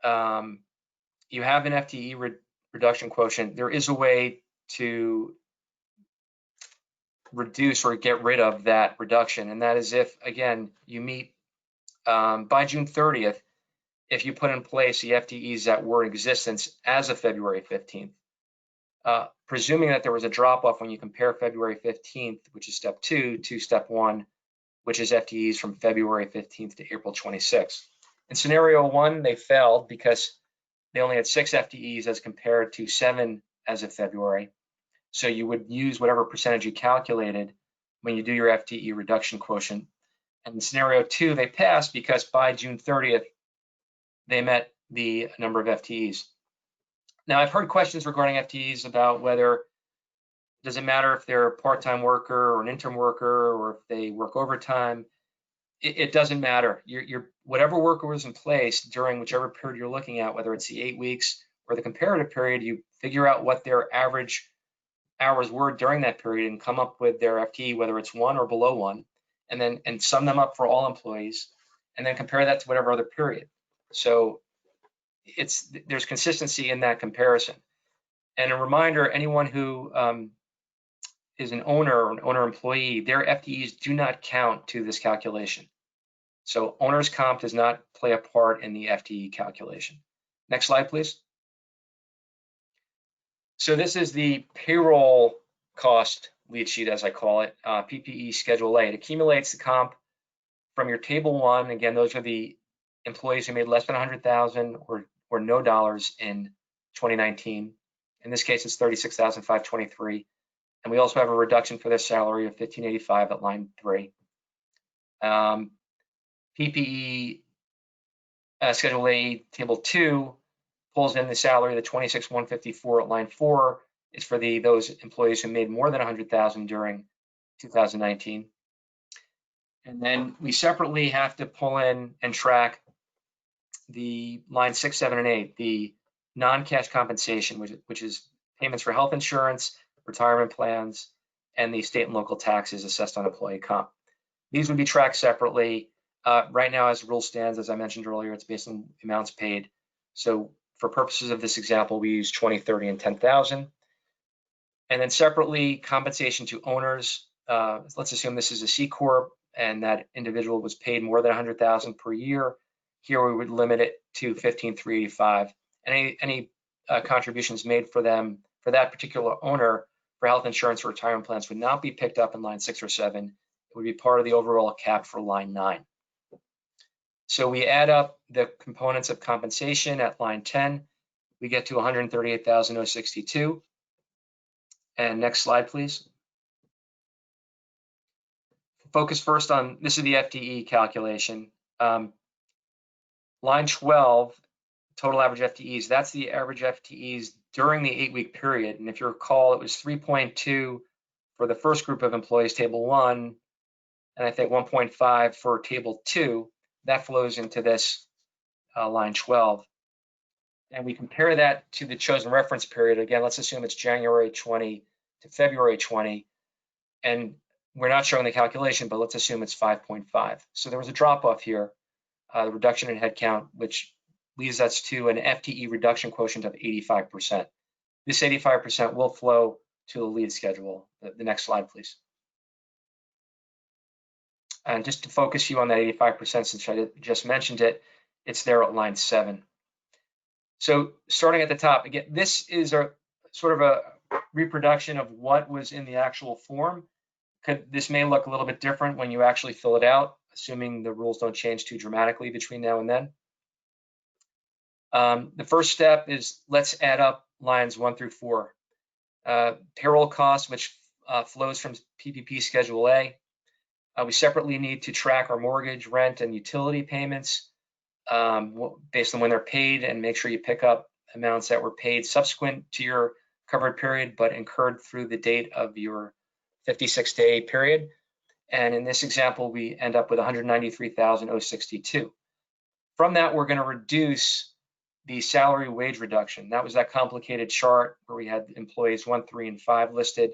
You have an FTE reduction quotient. There is a way to reduce or get rid of that reduction, and that is if, again, you meet by June 30th, if you put in place the FTEs that were in existence as of February 15th. Presuming that there was a drop-off when you compare February 15th, which is step 2, to step 1, which is FTEs from February 15th to April 26th. In scenario 1, they failed because they only had 6 FTEs as compared to 7 as of February. So you would use whatever percentage you calculated when you do your FTE reduction quotient. And in scenario 2, they passed because by June 30th, they met the number of FTEs. Now, I've heard questions regarding FTEs about whether does it matter if they're a part-time worker or an interim worker or if they work overtime. It doesn't matter. Whatever worker was in place during whichever period you're looking at, whether it's the 8 weeks or the comparative period, you figure out what their average hours were during that period and come up with their FTE, whether it's 1 or below 1, and sum them up for all employees, and then compare that to whatever other period. So there's consistency in that comparison. And a reminder, anyone who is an owner or an owner employee, their FTEs do not count to this calculation. So owner's comp does not play a part in the FTE calculation. Next slide, please. So this is the payroll cost lead sheet, as I call it, PPE Schedule A. It accumulates the comp from your table 1. Again, those are the employees who made less than 100,000 or no dollars in 2019. In this case, it's 36,523. And we also have a reduction for their salary of 1,585 at line 3. PPE Schedule A, Table 2, pulls in the salary, the 26,154 at line 4 is for those employees who made more than 100,000 during 2019. And then we separately have to pull in and track the line 6, 7, and 8, the non-cash compensation, which is payments for health insurance, retirement plans, and the state and local taxes assessed on employee comp. These would be tracked separately. Right now, as the rule stands, as I mentioned earlier, it's based on amounts paid. So for purposes of this example, we use 20, 30, and 10,000. And then separately, compensation to owners. Let's assume this is a C Corp and that individual was paid more than 100,000 per year. Here we would limit it to 15,385. And any contributions made for them, for that particular owner, for health insurance or retirement plans would not be picked up in line 6 or 7. It would be part of the overall cap for line 9. So we add up the components of compensation at line 10. We get to 138,062. And next slide, please. Focus first on, this is the FTE calculation. Line 12, total average FTEs, that's the average FTEs during the 8-week period. And if you recall, it was 3.2 for the first group of employees, table 1, and I think 1.5 for table 2. That flows into this line 12. And we compare that to the chosen reference period. Again, let's assume it's January 20 to February 20. And we're not showing the calculation, but let's assume it's 5.5. So there was a drop off here, the reduction in headcount, which leads us to an FTE reduction quotient of 85%. This 85% will flow to the lead schedule. The next slide, please. And just to focus you on that 85%, since I just mentioned it, it's there at line 7. So starting at the top, again, this is a sort of a reproduction of what was in the actual form. This may look a little bit different when you actually fill it out, assuming the rules don't change too dramatically between now and then. The first step is let's add up lines 1 through 4. Payroll costs, which flows from PPP Schedule A. We separately need to track our mortgage, rent, and utility payments based on when they're paid, and make sure you pick up amounts that were paid subsequent to your covered period but incurred through the date of your 56-day period. And in this example, we end up with 193,062. From that, we're going to reduce the salary wage reduction. That was that complicated chart where we had employees 1, 3, and 5 listed.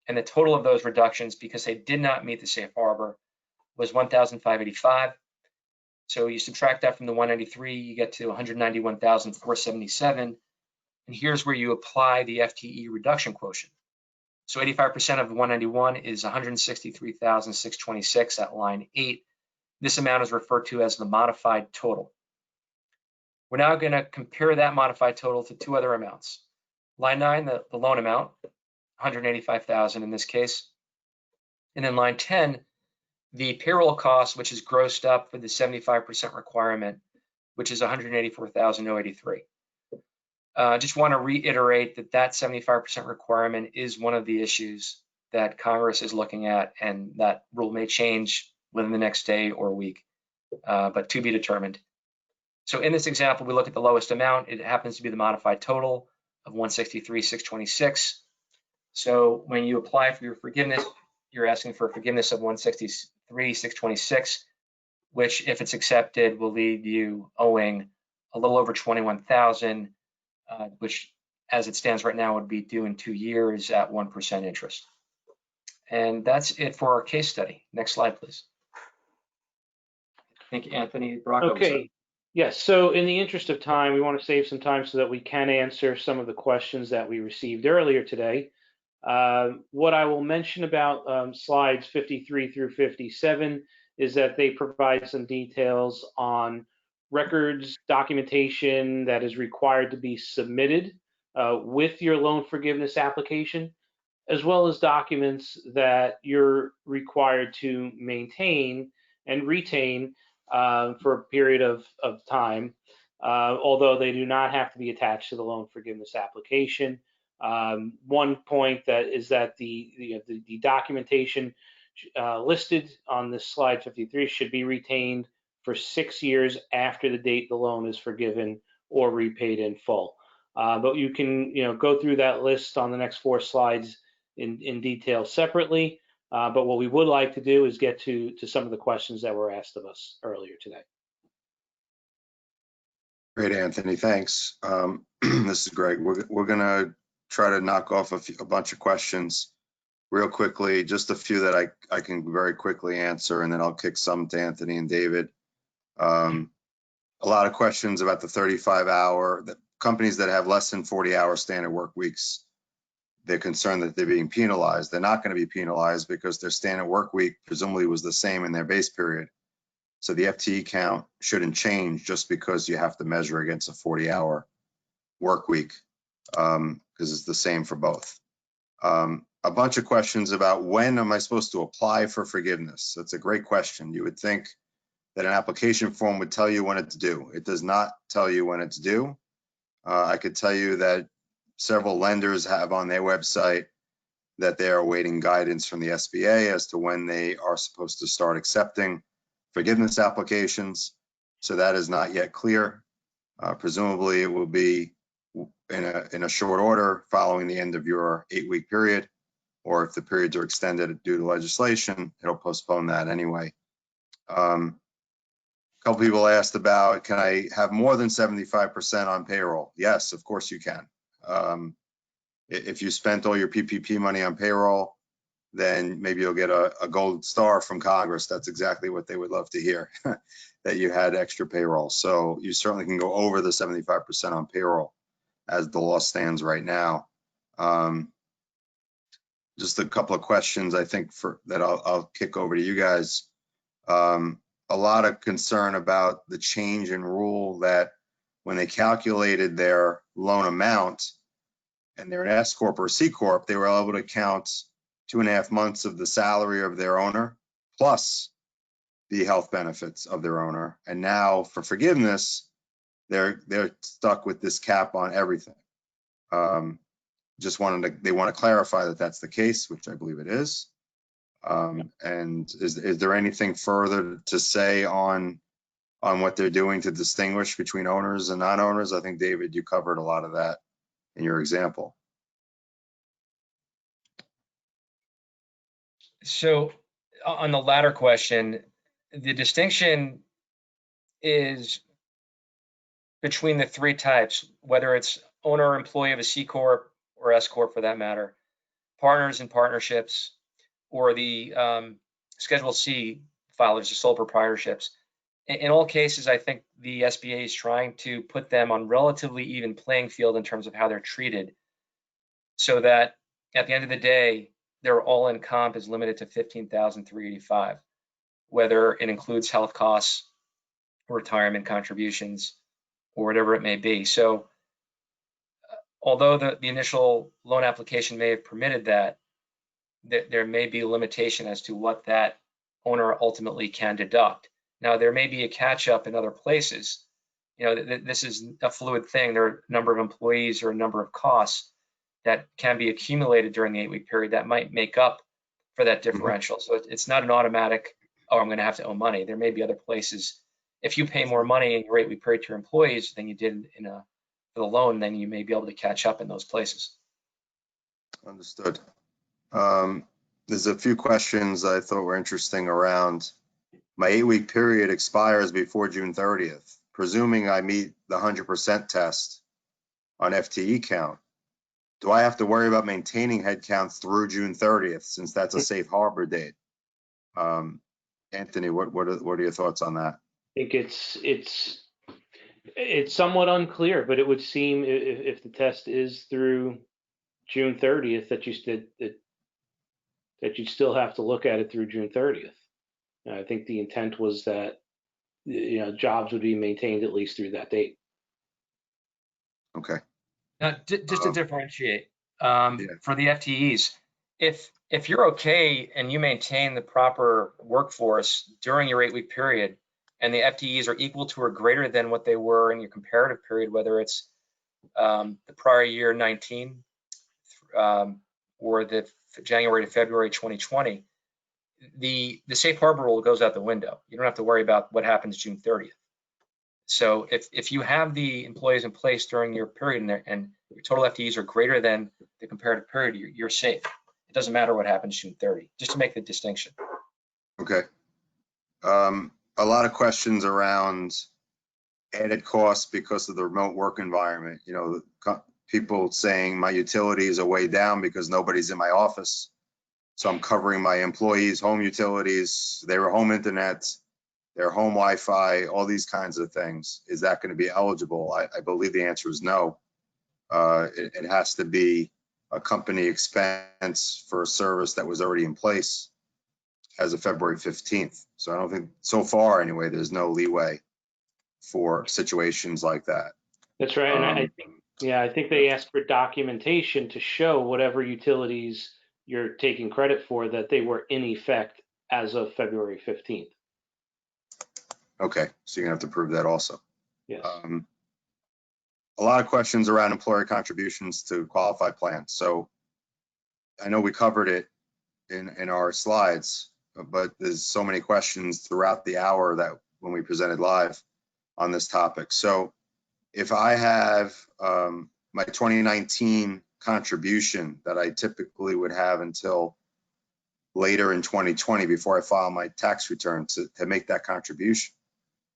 And the total of those reductions, because they did not meet the safe harbor, was 1,585. So you subtract that from the 193, you get to 191,477. And here's where you apply the FTE reduction quotient. So 85% of the 191 is 163,626 at line 8. This amount is referred to as the modified total. We're now going to compare that modified total to 2 other amounts. Line 9, the loan amount, 185,000 in this case. And then line 10, the payroll cost, which is grossed up with the 75% requirement, which is 184,083. Just want to reiterate that that 75% requirement is one of the issues that Congress is looking at, and that rule may change within the next day or week, but to be determined. So in this example, we look at the lowest amount. It happens to be the modified total of 163,626. So when you apply for your forgiveness, you're asking for a forgiveness of 163,626, which, if it's accepted, will leave you owing a little over 21,000, which as it stands right now, would be due in 2 years at 1% interest. And that's it for our case study. Next slide, please. I think Anthony Bracco was up. Okay. Yes. So in the interest of time, we want to save some time so that we can answer some of the questions that we received earlier today. What I will mention about slides 53 through 57 is that they provide some details on records, documentation that is required to be submitted with your loan forgiveness application, as well as documents that you're required to maintain and retain for a period of time, although they do not have to be attached to the loan forgiveness application. One point that is that the documentation listed on this slide 53 should be retained for 6 years after the date the loan is forgiven or repaid in full. But you can go through that list on the next 4 slides in detail separately. But what we would like to do is get to some of the questions that were asked of us earlier today. Great, Anthony. Thanks. This is Greg. We're going to try to knock off a bunch of questions real quickly, just a few that I can very quickly answer, and then I'll kick some to Anthony and David. A lot of questions about the 35-hour, the companies that have less than 40-hour standard work weeks. They're concerned that they're being penalized. They're not going to be penalized because their standard work week presumably was the same in their base period. So the FTE count shouldn't change just because you have to measure against a 40-hour work week, because it's the same for both. A bunch of questions about when am I supposed to apply for forgiveness? That's a great question. You would think that an application form would tell you when it's due. It does not tell you when it's due. I could tell you that several lenders have on their website that they are awaiting guidance from the SBA as to when they are supposed to start accepting forgiveness applications. So that is not yet clear. Presumably it will be in a short order following the end of your 8-week period, or if the periods are extended due to legislation, it'll postpone that anyway. A couple people asked about, can I have more than 75% on payroll? Yes, of course you can. If you spent all your PPP money on payroll, then maybe you'll get a gold star from Congress. That's exactly what they would love to hear, that you had extra payroll. So you certainly can go over the 75% on payroll as the law stands right now. Just a couple of questions I think that I'll kick over to you guys. A lot of concern about the change in rule that when they calculated their loan amount and they're an S Corp or C Corp, they were able to count 2.5 months of the salary of their owner plus the health benefits of their owner. And now for forgiveness, they're stuck with this cap on everything. They want to clarify that that's the case, which I believe it is. And is there anything further to say on what they're doing to distinguish between owners and non-owners? I think, David, you covered a lot of that in your example. So on the latter question, the distinction is between the 3 types, whether it's owner or employee of a C Corp or S Corp for that matter, partners and partnerships, or the Schedule C filers, the sole proprietorships. In all cases, I think the SBA is trying to put them on relatively even playing field in terms of how they're treated, so that at the end of the day, their all-in comp is limited to $15,385, whether it includes health costs, retirement contributions, or whatever it may be. So although the initial loan application may have permitted that, there may be a limitation as to what that owner ultimately can deduct. Now, there may be a catch-up in other places. This is a fluid thing. There are a number of employees or a number of costs that can be accumulated during the 8-week period that might make up for that differential. So it's not an automatic, oh, I'm going to have to owe money. There may be other places. If you pay more money in your 8-week period to your employees than you did for the loan, then you may be able to catch up in those places. Understood. There's a few questions I thought were interesting around my 8-week period expires before June 30th. Presuming I meet the 100% test on FTE count, do I have to worry about maintaining headcount through June 30th, since that's a safe harbor date? Anthony, what are your thoughts on that? I think it's somewhat unclear, but it would seem if the test is through June 30th that you still have to look at it through June 30th. I think the intent was that jobs would be maintained at least through that date. Okay. Now, just to differentiate, Yeah. for the FTEs, if you're okay and you maintain the proper workforce during your 8-week period, and the FTEs are equal to or greater than what they were in your comparative period, whether it's the prior year 19 or the January to February 2020, the safe harbor rule goes out the window. You don't have to worry about what happens June 30th. So if you have the employees in place during your period and your total FTEs are greater than the comparative period, you're safe. It doesn't matter what happens June 30, just to make the distinction. Okay. A lot of questions around added costs because of the remote work environment. People saying my utilities are way down because nobody's in my office. So I'm covering my employees' home utilities, their home internet, their home Wi-Fi, all these kinds of things. Is that going to be eligible? I believe the answer is no. It has to be a company expense for a service that was already in place as of February 15th. So I don't think, so far anyway, there's no leeway for situations like that. That's right. And I think they asked for documentation to show whatever utilities you're taking credit for that they were in effect as of February 15th. Okay, so you're gonna have to prove that also. Yes. A lot of questions around employer contributions to qualified plans. So I know we covered it in our slides, but there's so many questions throughout the hour that when we presented live on this topic. So if I have my 2019 contribution that I typically would have until later in 2020 before I file my tax return to make that contribution.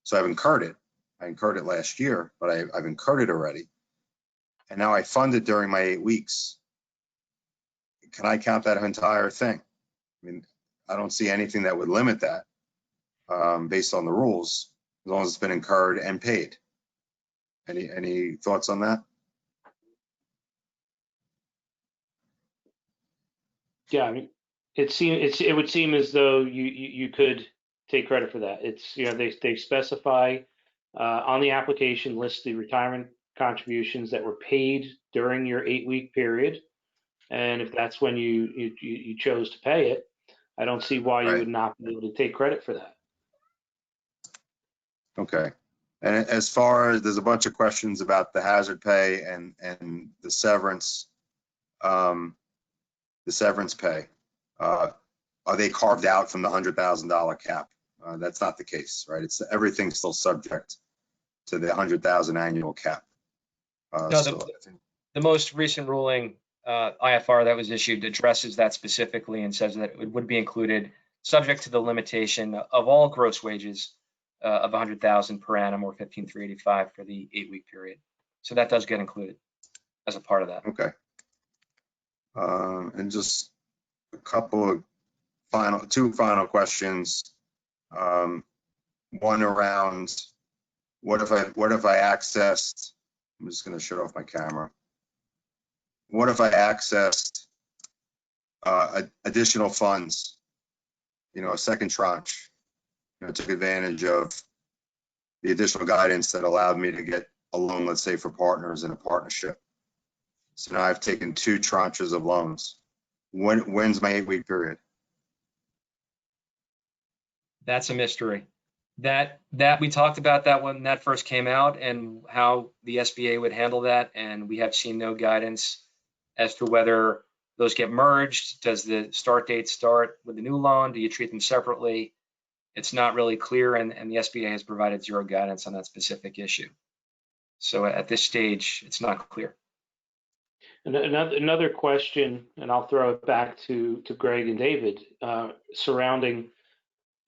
So I've incurred it. I incurred it last year, but I've incurred it already. And now I fund it during my 8 weeks. Can I count that entire thing? I mean, I don't see anything that would limit that based on the rules, as long as it's been incurred and paid. Any thoughts on that? Yeah, I mean, it would seem as though you could take credit for that. It's they specify on the application, list the retirement contributions that were paid during your 8-week period, and if that's when you chose to pay it, I don't see why you would not be able to take credit for that. Okay. And as far as, there's a bunch of questions about the hazard pay and the severance pay. Are they carved out from the $100,000 cap? That's not the case, right? It's everything's still subject to the $100,000 annual cap. No, the most recent ruling, IFR that was issued, addresses that specifically and says that it would be included, subject to the limitation of all gross wages of $100,000 per annum or $15,385 for the 8-week period. So that does get included as a part of that. Okay. And just a couple of two final questions. One around what if I accessed, I'm just going to shut off my camera. What if I accessed additional funds, a second tranche, took advantage of the additional guidance that allowed me to get a loan, let's say for partners in a partnership. So now I've taken 2 tranches of loans. When's my 8-week period? That's a mystery. That we talked about that when that first came out and how the SBA would handle that, and we have seen no guidance as to whether those get merged. Does the start date start with the new loan? Do you treat them separately? It's not really clear, and the SBA has provided zero guidance on that specific issue. So at this stage, it's not clear. And another question, and I'll throw it back to Greg and David, surrounding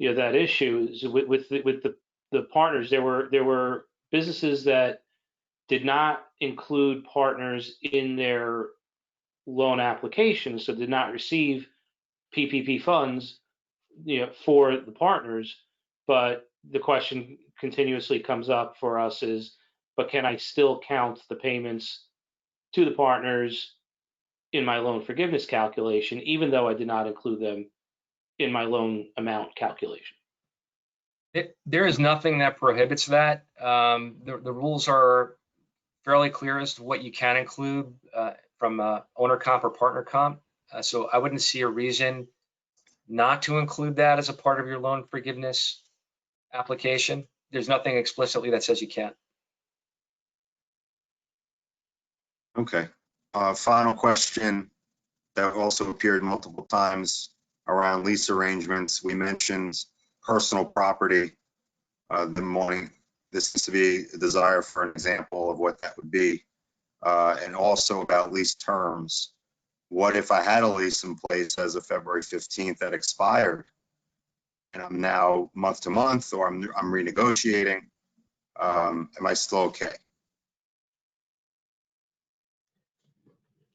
that issue is with the partners. There were businesses that did not include partners in their loan application, so did not receive PPP funds, for the partners. But the question continuously comes up for us is, but can I still count the payments to the partners in my loan forgiveness calculation, even though I did not include them in my loan amount calculation? There is nothing that prohibits that. The rules are fairly clear as to what you can include from owner comp or partner comp. So I wouldn't see a reason not to include that as a part of your loan forgiveness application. There's nothing explicitly that says you can't. Okay. Final question that also appeared multiple times around lease arrangements. We mentioned personal property. The morning, this seems to be a desire for an example of what that would be. And also about lease terms. What if I had a lease in place as of February 15th that expired, and I'm now month to month, or I'm renegotiating? Am I still okay?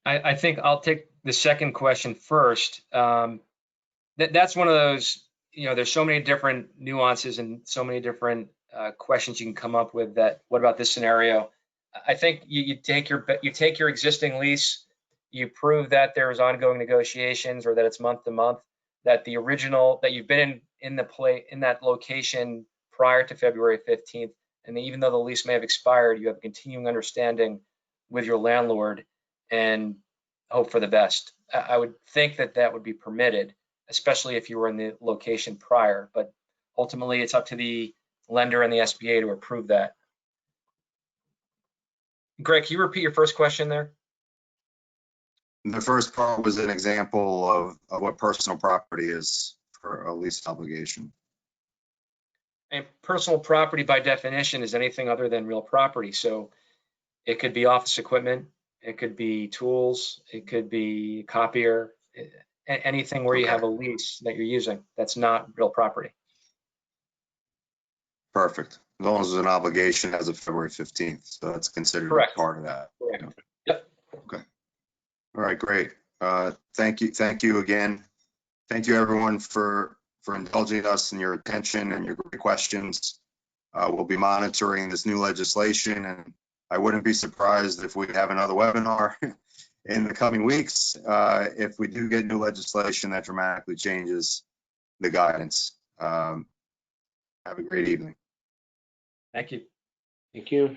I think I'll take the second question first. That's one of those, there's so many different nuances and so many different questions you can come up with that, what about this scenario? I think you take your existing lease, you prove that there's ongoing negotiations or that it's month to month, that the original, that you've been in that location prior to February 15th, and even though the lease may have expired, you have a continuing understanding with your landlord and hope for the best. I would think that would be permitted, especially if you were in the location prior, but ultimately it's up to the lender and the SBA to approve that. Greg, can you repeat your first question there? The first part was an example of what personal property is for a lease obligation. And personal property by definition is anything other than real property. So it could be office equipment, it could be tools, it could be a copier, anything where you have a lease that you're using that's not real property. Perfect. As long as there's an obligation as of February 15th. So that's considered Correct. part of that. Correct. Yeah. Yep. Okay. All right, great. Thank you again. Thank you everyone for indulging us in your attention and your great questions. We'll be monitoring this new legislation, and I wouldn't be surprised if we have another webinar in the coming weeks if we do get new legislation that dramatically changes the guidance. Have a great evening. Thank you. Thank you.